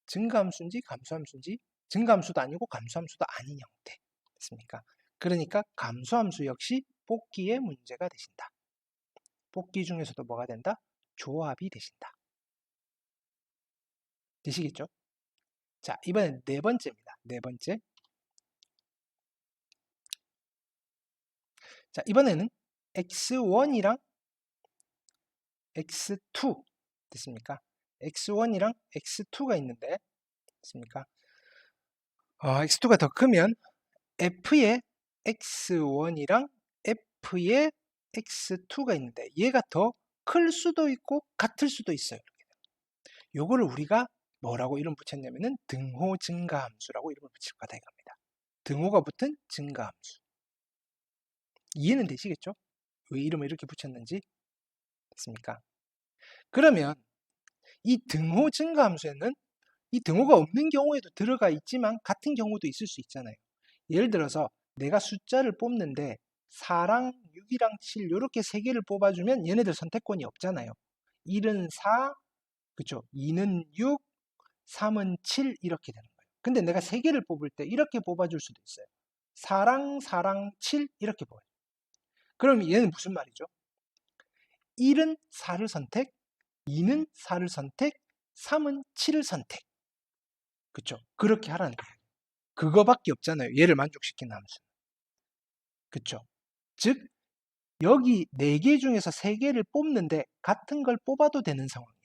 증가함수인지 감소함수인지 증가함수도 아니고 감소함수도 아닌 형태 됐습니까? 그러니까 감소함수 역시 뽑기의 문제가 되신다. 뽑기 중에서도 뭐가 된다? 조합이 되신다. 되시겠죠? 자, 이번엔 네 번째입니다. 네 번째. 자, 이번에는 x1이랑 x2 됐습니까? x1이랑 x2가 있는데 됐습니까? x2가 더 크면 f의 x1이랑 f의 x2가 있는데 얘가 더 클 수도 있고 같을 수도 있어요. 요거를 우리가 뭐라고 이름 붙였냐면은 등호 증가함수라고 이름을 붙일 거다 이겁니다. 등호가 붙은 증가함수. 이해는 되시겠죠? 왜 이름을 이렇게 붙였는지 됐습니까? 그러면 이 등호 증가함수에는 이 등호가 없는 경우에도 들어가 있지만 같은 경우도 있을 수 있잖아요. 예를 들어서 내가 숫자를 뽑는데 4랑 6이랑 7 이렇게 3개를 뽑아주면 얘네들 선택권이 없잖아요. 1은 4, 그쵸? 2는 6, 3은 7 이렇게 되는 거예요. 근데 내가 3개를 뽑을 때 이렇게 뽑아줄 수도 있어요. 4랑 7 이렇게 뽑아요. 그럼 얘는 무슨 말이죠? 1은 4를 선택, 2는 4를 선택, 3은 7을 선택. 그쵸? 그렇게 하라는 거예요. 그거밖에 없잖아요. 얘를 만족시키는 함수. 그쵸? 즉 여기 4개 중에서 3개를 뽑는데 같은 걸 뽑아도 되는 상황이에요.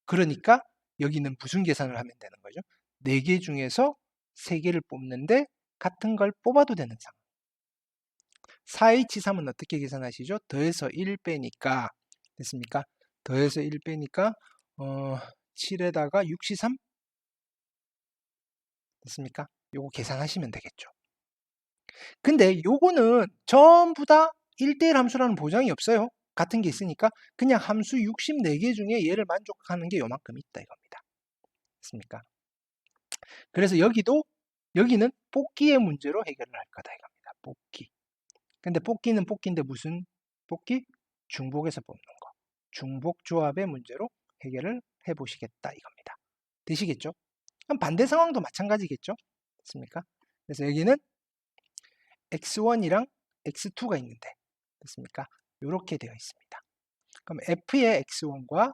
그러니까 여기는 무슨 계산을 하면 되는 거죠? 4개 중에서 3개를 뽑는데 같은 걸 뽑아도 되는 상황. 4H3은 어떻게 계산하시죠? 더해서 1 빼니까 됐습니까? 더해서 1 빼니까 7에다가 63 됐습니까? 요거 계산하시면 되겠죠. 근데 요거는 전부 다 1대1 함수라는 보장이 없어요. 같은 게 있으니까 그냥 함수 64개 중에 얘를 만족하는 게 요만큼 있다 이겁니다. 됐습니까? 그래서 여기는 뽑기의 문제로 해결을 할 거다 이겁니다. 뽑기. 근데 뽑기는 뽑기인데 무슨 뽑기? 중복에서 뽑는 거. 중복 조합의 문제로 해결을 해보시겠다 이겁니다. 되시겠죠? 그럼 반대 상황도 마찬가지겠죠? 됐습니까? 그래서 여기는 x1이랑 x2가 있는데 됐습니까? 이렇게 되어 있습니다. 그럼 f의 x1과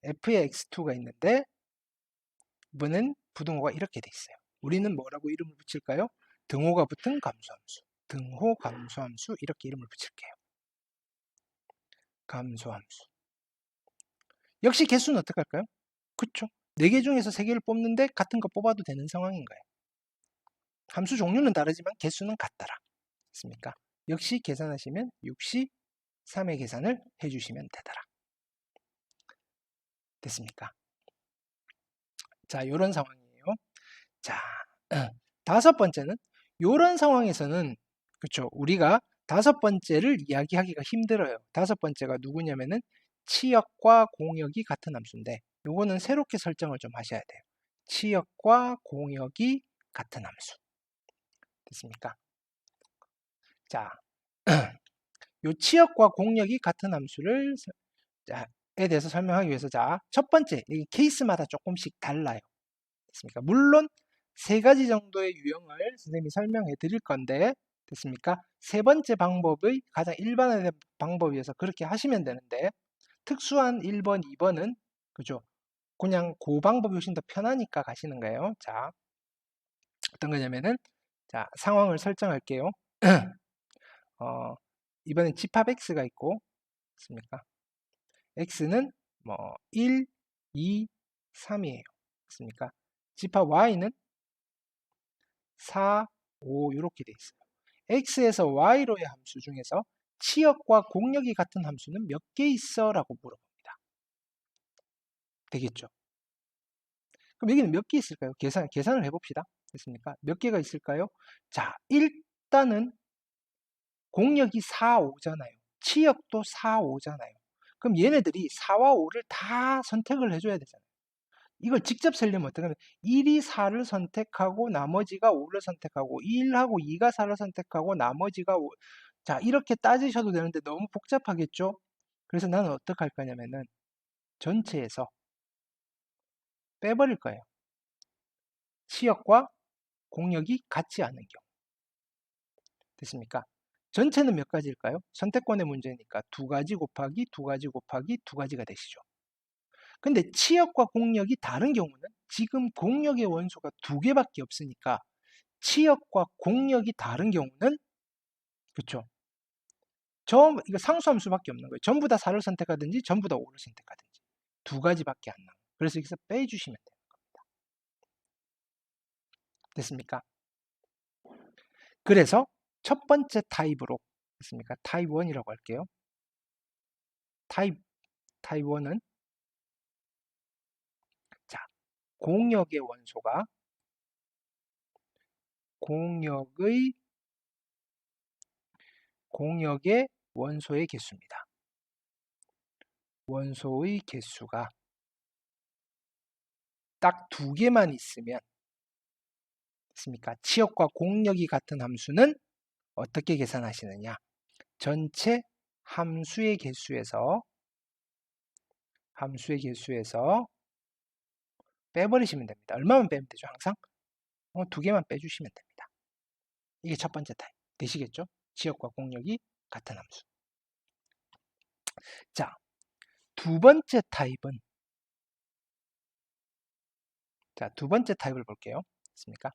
f의 x2가 있는데 이번엔 부등호가 이렇게 돼 있어요. 우리는 뭐라고 이름을 붙일까요? 등호가 붙은 감소함수. 등호 감소함수 이렇게 이름을 붙일게요. 감소함수. 역시 개수는 어떻게 할까요? 그쵸? 4개 중에서 3개를 뽑는데 같은 거 뽑아도 되는 상황인 거예요. 함수 종류는 다르지만 개수는 같더라. 됐습니까? 역시 계산하시면 63의 계산을 해주시면 되더라. 됐습니까? 자, 이런 상황이에요. 자, 다섯 번째는 이런 상황에서는 그쵸? 우리가 다섯 번째를 이야기하기가 힘들어요. 다섯 번째가 누구냐면은 치역과 공역이 같은 함수인데 요거는 새롭게 설정을 좀 하셔야 돼요. 치역과 공역이 같은 함수. 됐습니까? 자, 요 치역과 공역이 같은 함수를 에 대해서 설명하기 위해서 자, 첫 번째, 이 케이스마다 조금씩 달라요. 됐습니까? 물론 세 가지 정도의 유형을 선생님이 설명해 드릴 건데 됐습니까? 세 번째 방법의 가장 일반화된 방법이어서 그렇게 하시면 되는데 특수한 1번, 2번은 그죠? 그냥 그 방법이 훨씬 더 편하니까 가시는 거예요. 자, 어떤 거냐면은 자, 상황을 설정할게요. 이번엔 집합 x가 있고, 맞습니까? x는 뭐 1, 2, 3이에요. 맞습니까? 집합 y는 4, 5 이렇게 돼 있어요. x에서 y로의 함수 중에서 치역과 공역이 같은 함수는 몇 개 있어? 라고 물어봅니다. 되겠죠? 그럼 여기는 몇 개 있을까요? 계산을 해봅시다. 됐습니까? 몇 개가 있을까요? 자, 일단은 공역이 4, 5잖아요. 치역도 4, 5잖아요. 그럼 얘네들이 4와 5를 다 선택을 해줘야 되잖아요. 이걸 직접 쓰려면 어떻게 하면 1이 4를 선택하고 나머지가 5를 선택하고 1하고 2가 4를 선택하고 나머지가 5. 자, 이렇게 따지셔도 되는데 너무 복잡하겠죠? 그래서 나는 어떻게 할 거냐면은 전체에서 빼버릴 거예요. 치역과 공역이 같지 않은 경우. 됐습니까? 전체는 몇 가지일까요? 선택권의 문제니까 두 가지 곱하기 두 가지 곱하기 두 가지가 되시죠. 근데 치역과 공역이 다른 경우는 지금 공역의 원소가 두 개밖에 없으니까 치역과 공역이 다른 경우는 그렇죠. 이거 상수함수밖에 없는 거예요. 전부 다 4를 선택하든지 전부 다 5를 선택하든지 두 가지밖에 안 나와요. 그래서 여기서 빼주시면 돼요. 됐습니까? 그래서 첫 번째 타입으로 됐습니까? 타입 1이라고 할게요. 타입 1은 자, 공역의 원소가 공역의 원소의 개수입니다. 원소의 개수가 딱 두 개만 있으면 됐습니까? 치역과 공역이 같은 함수는 어떻게 계산하시느냐? 전체 함수의 개수에서 빼버리시면 됩니다. 얼마만 빼면 되죠? 항상 두 개만 빼주시면 됩니다. 이게 첫 번째 타입. 되시겠죠? 치역과 공역이 같은 함수. 자, 두 번째 타입은 두 번째 타입을 볼게요. 됐습니까?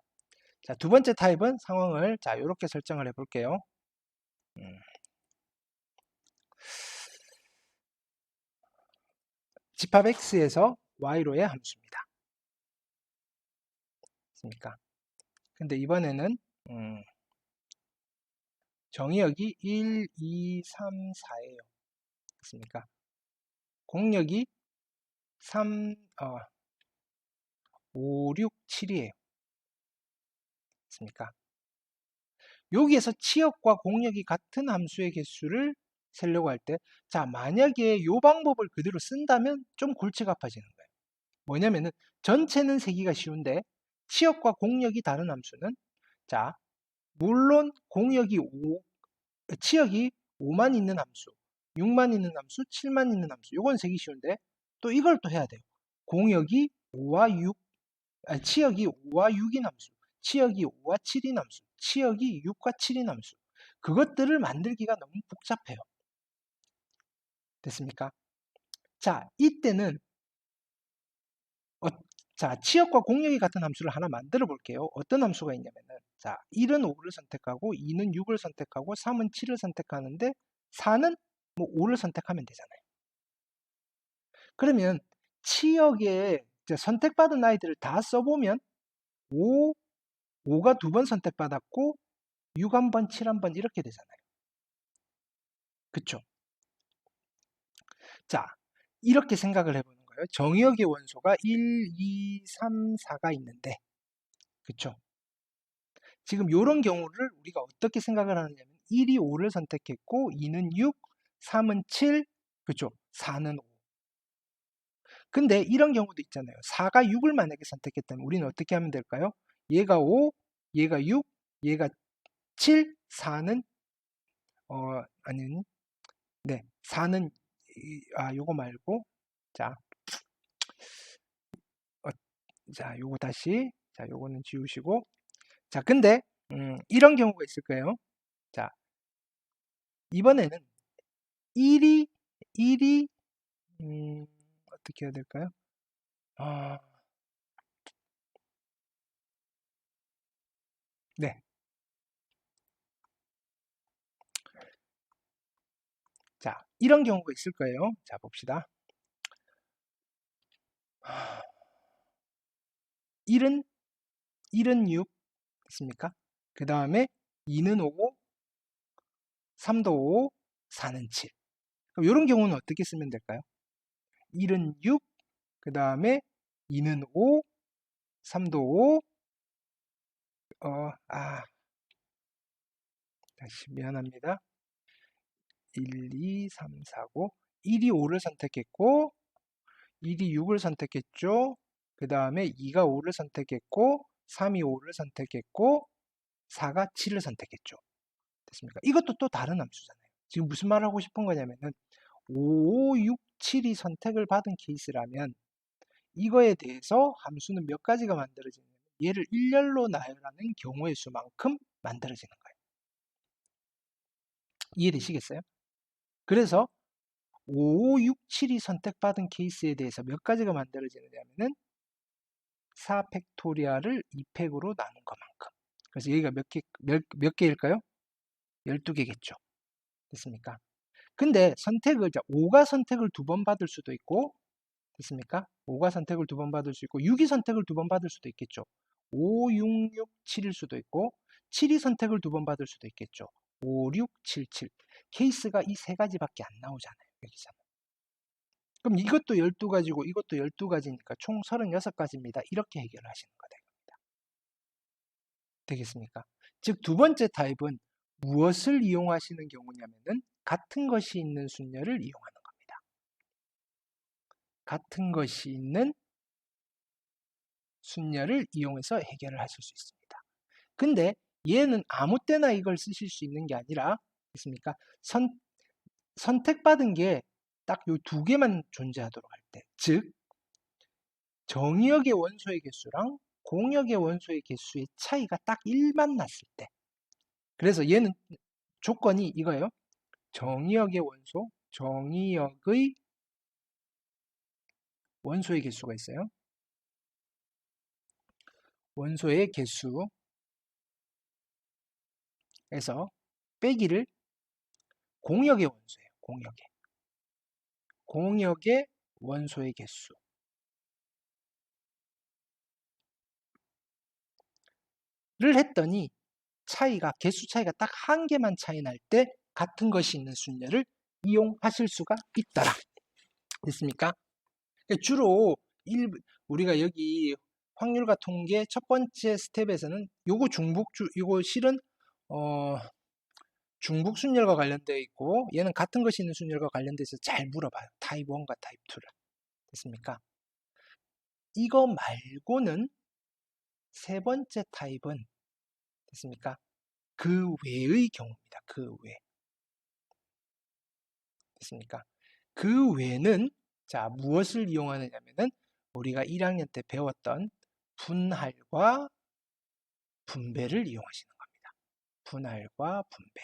자, 두 번째 타입은 상황을 이렇게 설정을 해볼게요. 집합 x에서 y로의 함수입니다. 됐습니까? 근데 이번에는 정의역이 1, 2, 3, 4예요. 됐습니까? 공역이 3, 5, 6, 7이에요. 됐습니까? 여기에서 치역과 공역이 같은 함수의 개수를 세려고 할 때, 자, 만약에 이 방법을 그대로 쓴다면 좀 골치가 아파지는 거예요. 뭐냐면은 전체는 세기가 쉬운데 치역과 공역이 다른 함수는 자, 물론 치역이 5만 있는 함수, 6만 있는 함수, 7만 있는 함수, 요건 세기 쉬운데 또 이걸 또 해야 돼요. 공역이 5와 6, 치역이 5와 6인 함수, 치역이 5와 7인 함수, 치역이 6과 7인 함수. 그것들을 만들기가 너무 복잡해요. 됐습니까? 자, 이때는 자, 치역과 공역이 같은 함수를 하나 만들어 볼게요. 어떤 함수가 있냐면은 자, 1은 5를 선택하고 2는 6을 선택하고 3은 7을 선택하는데 4는 뭐 5를 선택하면 되잖아요. 그러면 치역에 선택받은 아이들을 다 써보면 5가 두 번 선택받았고 6 한 번, 7 한 번 이렇게 되잖아요. 그쵸? 자, 이렇게 생각을 해보는 거예요. 정의역의 원소가 1, 2, 3, 4가 있는데 그쵸? 지금 이런 경우를 우리가 어떻게 생각을 하느냐면 1이 5를 선택했고 2는 6, 3은 7, 그쵸? 4는 5. 근데 이런 경우도 있잖아요. 4가 6을 만약에 선택했다면 우리는 어떻게 하면 될까요? 얘가 5, 얘가 6, 얘가 7, 4는 아니, 네, 4는 요거 말고 자, 요거 다시 요거는 지우시고 자, 근데 이런 경우가 있을 거예요. 자, 이번에는 1이 어떻게 해야 될까요? 네. 자, 이런 경우가 있을 거예요. 자, 봅시다. 1은 6 됐습니까? 그 다음에 2는 5, 3도 5, 4는 7. 그럼 이런 경우는 어떻게 쓰면 될까요? 1은 6, 그 다음에 2는 5, 3도 5, 다시 미안합니다. 1, 2, 3, 4, 5. 1이 5를 선택했고, 1이 6을 선택했죠. 그 다음에 2가 5를 선택했고, 3이 5를 선택했고, 4가 7을 선택했죠. 됐습니까? 이것도 또 다른 함수잖아요. 지금 무슨 말을 하고 싶은 거냐면은 5, 5, 6, 7이 선택을 받은 케이스라면 이거에 대해서 함수는 몇 가지가 만들어지냐면 얘를 일렬로 나열하는 경우의 수만큼 만들어지는 거예요. 이해되시겠어요? 그래서 5, 5, 6, 7이 선택받은 케이스에 대해서 몇 가지가 만들어지느냐면은 4 팩토리얼을 2팩으로 나눈 것만큼. 그래서 여기가 몇 개일까요? 12개겠죠. 됐습니까? 근데 선택을, 5가 선택을 2번 받을 수도 있고, 됐습니까? 5가 선택을 2번 받을 수 있고, 6이 선택을 2번 받을 수도 있겠죠. 5, 6, 6, 7일 수도 있고, 7이 선택을 2번 받을 수도 있겠죠. 5, 6, 7, 7. 케이스가 이 세 가지밖에 안 나오잖아요. 여기서는. 그럼 이것도 12가지고 이것도 12가지니까 총 36가지입니다. 이렇게 해결하시는 거 됩니다. 되겠습니까? 즉, 두 번째 타입은 무엇을 이용하시는 경우냐면은 같은 것이 있는 순열을 이용하는 겁니다. 같은 것이 있는 순열을 이용해서 해결을 하실 수 있습니다. 근데 얘는 아무 때나 이걸 쓰실 수 있는 게 아니라, 됐습니까? 선택받은 게 딱 요 두 개만 존재하도록 할 때, 즉 정의역의 원소의 개수랑 공역의 원소의 개수의 차이가 딱 1만 났을 때, 그래서 얘는 조건이 이거예요. 정의역의 원소, 정의역의 원소의 개수가 있어요. 원소의 개수에서 빼기를 공역의 원소예요. 공역의 원소의 개수를 했더니 개수 차이가 딱 한 개만 차이 날 때 같은 것이 있는 순열을 이용하실 수가 있더라. 됐습니까? 주로 우리가 여기 확률과 통계 첫 번째 스텝에서는 요거 이거 실은 중복 순열과 관련되어 있고, 얘는 같은 것이 있는 순열과 관련돼서 잘 물어봐요. 타입 1과 타입 2를. 됐습니까? 이거 말고는 세 번째 타입은, 됐습니까? 그 외의 경우입니다. 그 외. 됐습니까? 그 외는, 자, 무엇을 이용하느냐면은 우리가 1학년 때 배웠던 분할과 분배를 이용하시는 겁니다. 분할과 분배.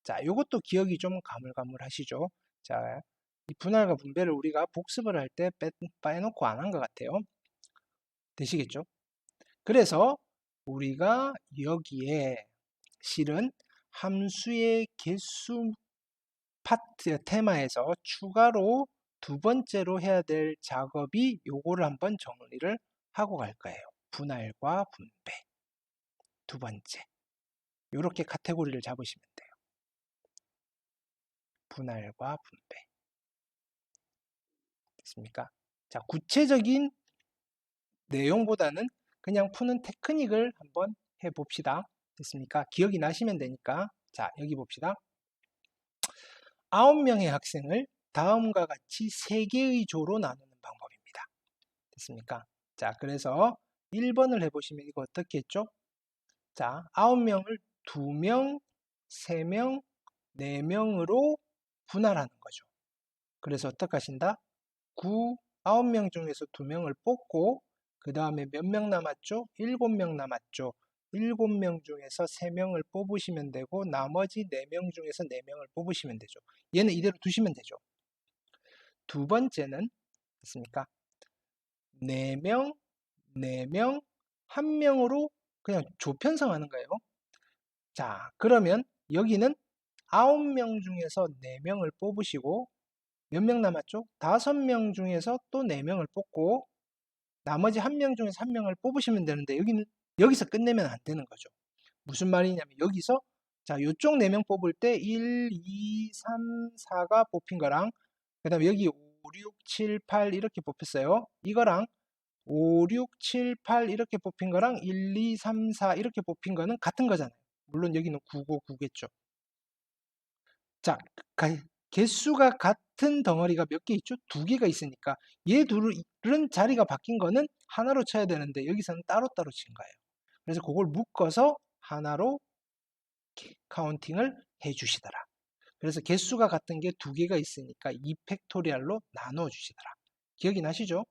자, 요것도 기억이 좀 가물가물하시죠? 자, 이 분할과 분배를 우리가 복습을 할 때 빼놓고 안 한 것 같아요. 되시겠죠? 그래서 우리가 여기에 실은 함수의 개수 파트 테마에서 추가로 두 번째로 해야 될 작업이 요거를 한번 정리를 하고 갈 거예요. 분할과 분배. 두 번째. 요렇게 카테고리를 잡으시면 돼요. 분할과 분배. 됐습니까? 자, 구체적인 내용보다는 그냥 푸는 테크닉을 한번 해봅시다. 됐습니까? 기억이 나시면 되니까. 자, 여기 봅시다. 9명의 학생을 다음과 같이 3개의 조로 나누는 방법입니다. 됐습니까? 자, 그래서 1번을 해보시면 이거 어떻게 했죠? 자, 9명을 2명, 3명, 4명으로 분할하는 거죠. 그래서 어떻게 하신다? 9명 중에서 2명을 뽑고 그 다음에 몇 명 남았죠? 7명 남았죠. 7명 중에서 3명을 뽑으시면 되고 나머지 4명 중에서 4명을 뽑으시면 되죠. 얘는 이대로 두시면 되죠. 두 번째는 됐습니까? 4명, 4명, 1명으로 그냥 조 편성하는 거예요. 자, 그러면 여기는 9명 중에서 4명을 뽑으시고 몇 명 남았죠? 5명 중에서 또 4명을 뽑고 나머지 1명 중에서 1명을 뽑으시면 되는데 여기는 여기서 끝내면 안 되는 거죠. 무슨 말이냐면 여기서 자, 요쪽 4명 뽑을 때 1, 2, 3, 4가 뽑힌 거랑 그 다음에 여기 5, 6, 7, 8 이렇게 뽑혔어요. 이거랑 5, 6, 7, 8 이렇게 뽑힌 거랑 1, 2, 3, 4 이렇게 뽑힌 거는 같은 거잖아요. 물론 여기는 9, 9, 9겠죠. 자, 개수가 같은 덩어리가 몇 개 있죠? 2개가 있으니까 얘 둘은 자리가 바뀐 거는 하나로 쳐야 되는데 여기서는 따로따로 친 거예요. 그래서 그걸 묶어서 하나로 카운팅을 해 주시더라. 그래서 개수가 같은 게 2개가 있으니까 2팩토리얼로 나누어 주시더라. 기억이 나시죠?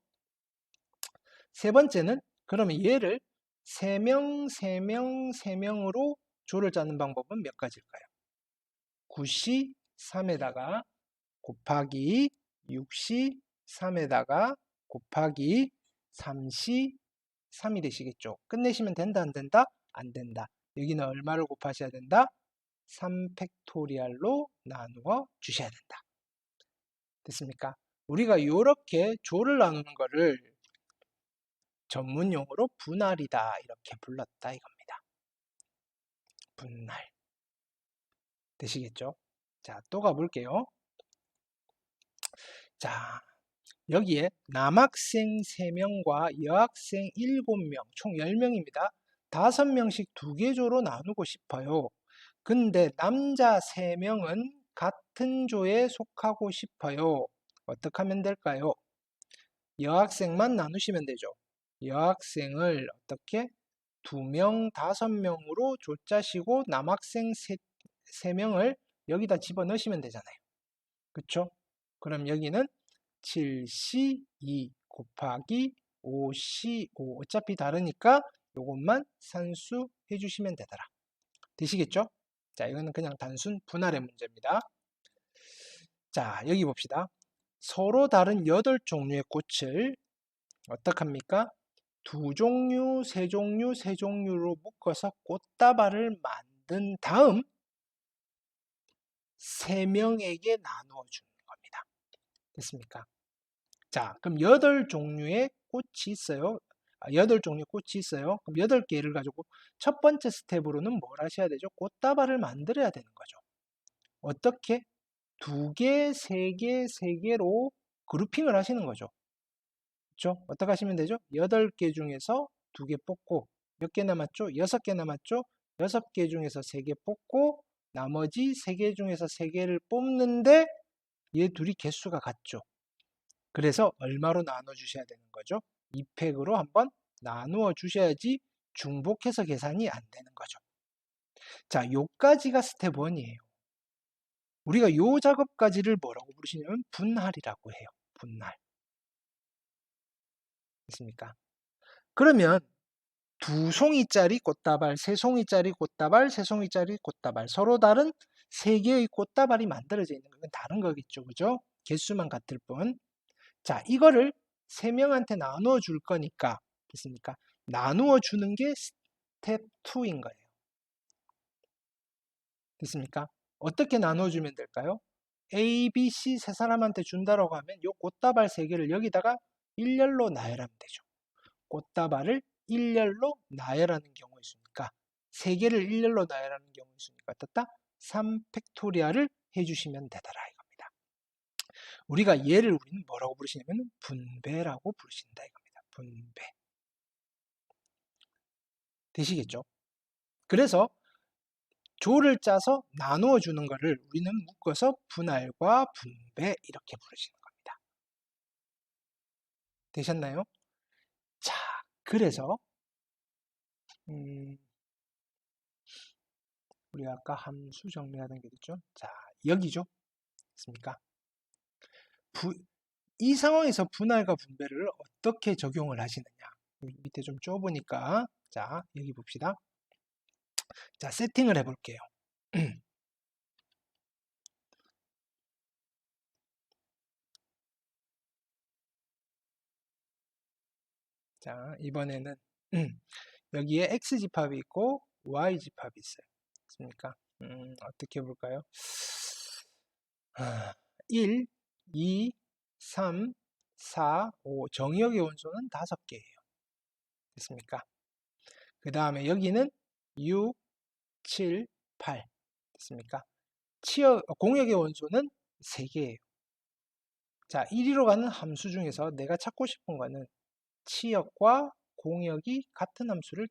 세 번째는 그러면 얘를 3명, 3명, 3명으로 조를 짜는 방법은 몇 가지일까요? 9시 3에다가 곱하기 6시 3에다가 곱하기 3시 3이 되시겠죠. 끝내시면 된다, 안 된다? 안 된다. 여기는 얼마를 곱하셔야 된다? 3팩토리얼로 나누어 주셔야 된다. 됐습니까? 우리가 이렇게 조를 나누는 거를 전문 용어로 분할이다 이렇게 불렀다 이겁니다. 분할. 되시겠죠? 자, 또 가볼게요. 자, 여기에 남학생 3명과 여학생 7명, 총 10명입니다. 5명씩 2개 조로 나누고 싶어요. 근데 남자 3명은 같은 조에 속하고 싶어요. 어떻게 하면 될까요? 여학생만 나누시면 되죠. 여학생을 어떻게? 2명, 5명으로 조 짜시고 남학생 3명을 여기다 집어넣으시면 되잖아요. 그쵸? 그럼 여기는 7C2 곱하기 5C5 어차피 다르니까 이것만 산수해 주시면 되더라. 되시겠죠? 자, 이거는 그냥 단순 분할의 문제입니다. 자, 여기 봅시다. 서로 다른 8종류의 꽃을 어떡합니까? 2종류, 3종류, 3종류로 묶어서 꽃다발을 만든 다음 3명에게 나누어 주는 겁니다. 됐습니까? 자, 그럼 8종류의 꽃이 있어요. 8종류의 꽃이 있어요. 그럼 8개를 가지고 첫 번째 스텝으로는 뭘 하셔야 되죠? 꽃다발을 만들어야 되는 거죠. 어떻게? 2개, 3개, 3개로 그룹핑을 하시는 거죠. 그렇죠? 어떻게 하시면 되죠? 8개 중에서 2개 뽑고 몇 개 남았죠? 6개 남았죠? 6개 중에서 3개 뽑고 나머지 3개 중에서 3개를 뽑는데 얘 둘이 개수가 같죠. 그래서 얼마로 나눠 주셔야 되는 거죠? 2팩으로 한번 나누어 주셔야지 중복해서 계산이 안 되는 거죠. 자, 요까지가 스텝 1이에요. 우리가 요 작업까지를 뭐라고 부르시냐면 분할이라고 해요. 분할. 됐습니까? 그러면 2송이짜리 꽃다발, 3송이짜리 꽃다발, 3송이짜리 꽃다발 서로 다른 3개의 꽃다발이 만들어져 있는 건 다른 거겠죠. 그죠? 개수만 같을 뿐. 자, 이거를 3명한테 나누어 줄 거니까 됐습니까? 나누어 주는 게 스텝 2인 거예요. 됐습니까? 어떻게 나누어 주면 될까요? A, B, C 세 사람한테 준다라고 하면 요 꽃다발 3개를 여기다가 일렬로 나열하면 되죠. 꽃다발을 일렬로 나열하는 경우의 수니까 3개를 일렬로 나열하는 경우의 수니까 어떻다? 3팩토리얼을 해주시면 되더라 이겁니다. 우리가 얘를 우리는 뭐라고 부르시냐면 분배라고 부르신다 이겁니다. 분배. 되시겠죠? 그래서 조를 짜서 나누어 주는 것을 우리는 묶어서 분할과 분배 이렇게 부르시는 겁니다. 되셨나요? 자, 그래서 우리가 아까 함수 정리하던 게 있죠? 자, 여기죠? 있습니까? 이 상황에서 분할과 분배를 어떻게 적용을 하시느냐? 밑에 좀 좁으니까 자, 여기 봅시다. 자, 세팅을 해볼게요. 자, 이번에는 여기에 X 집합이 있고 Y 집합이 있어요. 있습니까? 어떻게 볼까요? 1, 2, 3, 4, 5. 정의역의 원소는 5개예요. 됐습니까? 그 다음에 여기는 6, 7, 8. 됐습니까? 공역의 원소는 3개예요. 자, 1위로 가는 함수 중에서 내가 찾고 싶은 거는 치역과 공역이 같은 함수를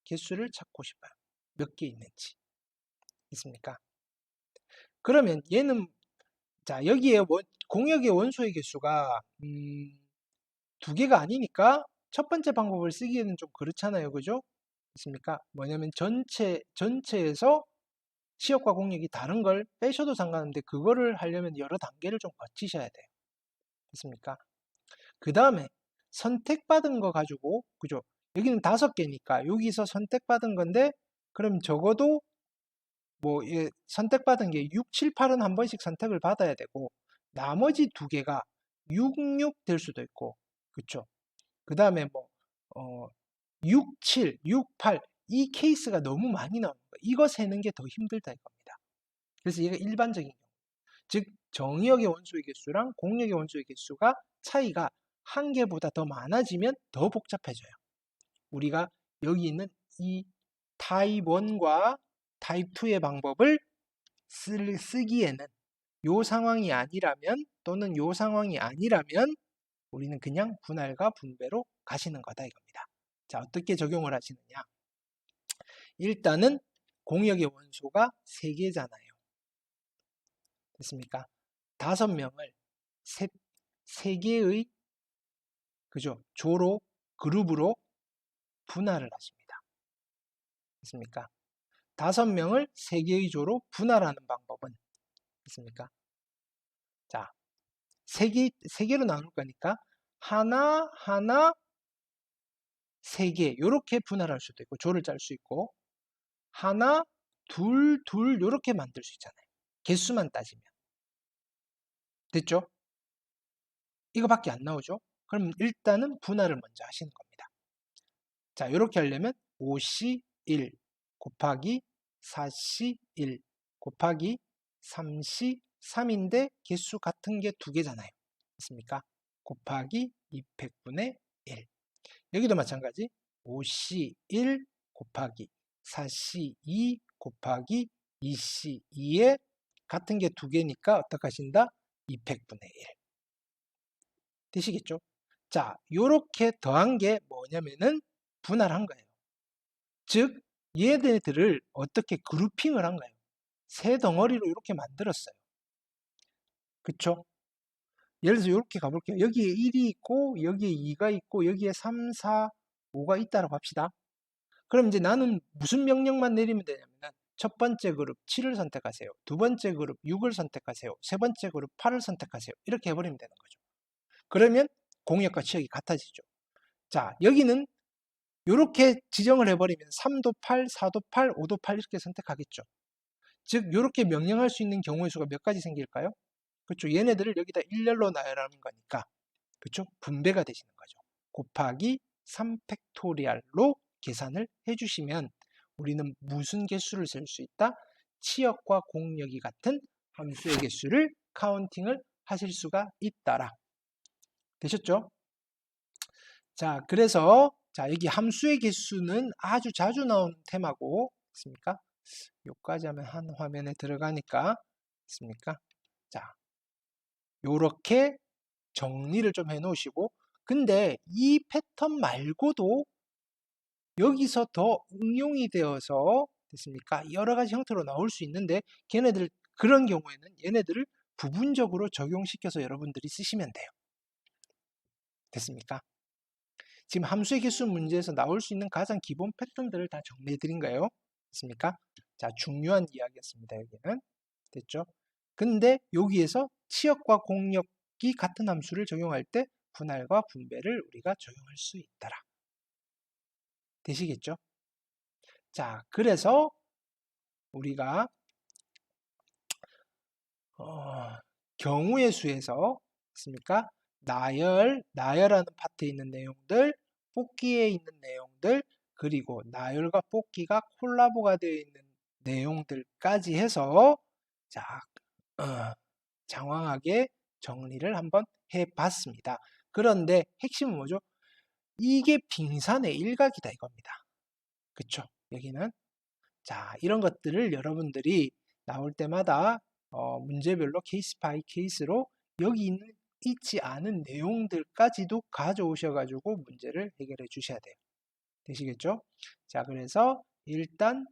개수를 찾고 싶어요. 몇 개 있는지. 있습니까? 그러면 얘는 자, 여기에 공역의 원소의 개수가 2개가 아니니까 첫 번째 방법을 쓰기에는 좀 그렇잖아요. 그죠? 있습니까? 뭐냐면 전체에서 치역과 공역이 다른 걸 빼셔도 상관없는데 그거를 하려면 여러 단계를 좀 거치셔야 돼요. 됐습니까? 그 다음에 선택받은 거 가지고, 그죠? 여기는 5개니까 여기서 선택받은 건데 그럼 적어도 선택받은 게 6, 7, 8은 한 번씩 선택을 받아야 되고 나머지 2개가 6, 6 될 수도 있고, 그쵸? 그 다음에 6, 7, 6, 8 이 케이스가 너무 많이 나오는 거예요. 이거 세는 게 더 힘들다 이겁니다. 그래서 얘가 일반적인 경우. 즉 정의역의 원소의 개수랑 공역의 원소의 개수가 차이가 한 개보다 더 많아지면 더 복잡해져요. 우리가 여기 있는 이 타입 1과 타입 2의 방법을 쓰기에는 요 상황이 아니라면 또는 요 상황이 아니라면 우리는 그냥 분할과 분배로 가시는 거다 이겁니다. 자, 어떻게 적용을 하시느냐? 일단은 공역의 원소가 3개잖아요. 됐습니까? 5명을 3개의 그죠? 조로 그룹으로 분할을 하십니다. 됐습니까? 5명을 3개의 조로 분할하는 방법은 있습니까? 자, 3개로 나눌 거니까 하나, 하나, 3개 이렇게 분할할 수도 있고 조를 짤 수 있고 하나, 둘, 둘 이렇게 만들 수 있잖아요. 개수만 따지면. 됐죠? 이거밖에 안 나오죠? 그럼 일단은 분할을 먼저 하시는 겁니다. 자, 이렇게 하려면 5C1 곱하기 4C1 곱하기 3C 3인데 개수 같은 게 2개잖아요. 됐습니까? 곱하기 200분의 1. 여기도 마찬가지 5C1 곱하기 4C2 곱하기 2C2에 같은 게 2개니까 어떻게 하신다? 200분의 1. 되시겠죠? 자, 요렇게 더한 게 뭐냐면은 분할한 거예요. 즉, 얘네들을 어떻게 그룹핑을 한 거예요. 세 덩어리로 이렇게 만들었어요. 그쵸? 예를 들어서 이렇게 가볼게요. 여기에 1이 있고, 여기에 2가 있고, 여기에 3, 4, 5가 있다라고 합시다. 그럼 이제 나는 무슨 명령만 내리면 되냐면, 첫 번째 그룹 7을 선택하세요. 두 번째 그룹 6을 선택하세요. 세 번째 그룹 8을 선택하세요. 이렇게 해버리면 되는 거죠. 그러면 공역과 치역이 같아지죠. 자, 여기는 이렇게 지정을 해버리면 3도 8, 4도 8, 5도 8 이렇게 선택하겠죠. 즉 이렇게 명령할 수 있는 경우의 수가 몇 가지 생길까요? 그렇죠. 얘네들을 여기다 일렬로 나열하는 거니까 그렇죠. 분배가 되시는 거죠. 곱하기 3팩토리알로 계산을 해주시면 우리는 무슨 개수를 셀 수 있다? 치역과 공역이 같은 함수의 개수를 카운팅을 하실 수가 있다라. 되셨죠? 자, 그래서 자, 여기 함수의 개수는 아주 자주 나오는 테마고, 있습니까? 요까지 하면 한 화면에 들어가니까, 있습니까? 자, 요렇게 정리를 좀 해 놓으시고, 근데 이 패턴 말고도 여기서 더 응용이 되어서, 됐습니까? 여러 가지 형태로 나올 수 있는데, 그런 경우에는 얘네들을 부분적으로 적용시켜서 여러분들이 쓰시면 돼요. 됐습니까? 지금 함수의 개수 문제에서 나올 수 있는 가장 기본 패턴들을 다 정리해 드린 거예요. 됐습니까? 자, 중요한 이야기였습니다. 여기는. 됐죠? 근데 여기에서 치역과 공역이 같은 함수를 적용할 때 분할과 분배를 우리가 적용할 수 있더라. 되시겠죠? 자, 그래서 우리가 경우의 수에서 있습니까? 나열하는 파트에 있는 내용들, 뽑기에 있는 내용들, 그리고 나열과 뽑기가 콜라보가 되어 있는 내용들까지 해서 자, 장황하게 정리를 한번 해봤습니다. 그런데 핵심은 뭐죠? 이게 빙산의 일각이다 이겁니다. 그쵸? 여기는 자, 이런 것들을 여러분들이 나올 때마다 문제별로 케이스 바이 케이스로 여기 있지 않은 내용들까지도 가져오셔가지고 문제를 해결해 주셔야 돼요. 되시겠죠? 자, 그래서 일단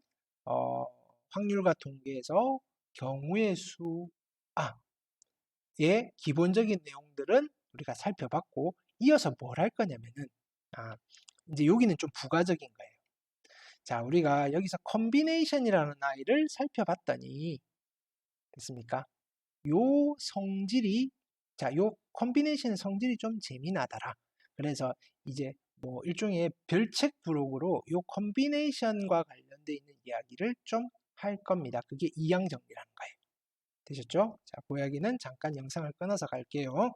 확률과 통계에서 경우의 수, 의 기본적인 내용들은 우리가 살펴봤고 이어서 뭘 할 거냐면은 이제 여기는 좀 부가적인 거예요. 자, 우리가 여기서 컨비네이션이라는 아이를 살펴봤더니 됐습니까? 요 성질이 요 컨비네이션의 성질이 좀 재미나더라. 그래서 이제 뭐 일종의 별책 부록으로 요 컨비네이션과 관련돼 있는 이야기를 좀 할 겁니다. 그게 이양 정리라는 거예요. 되셨죠? 자, 그 이야기는 잠깐 영상을 끊어서 갈게요.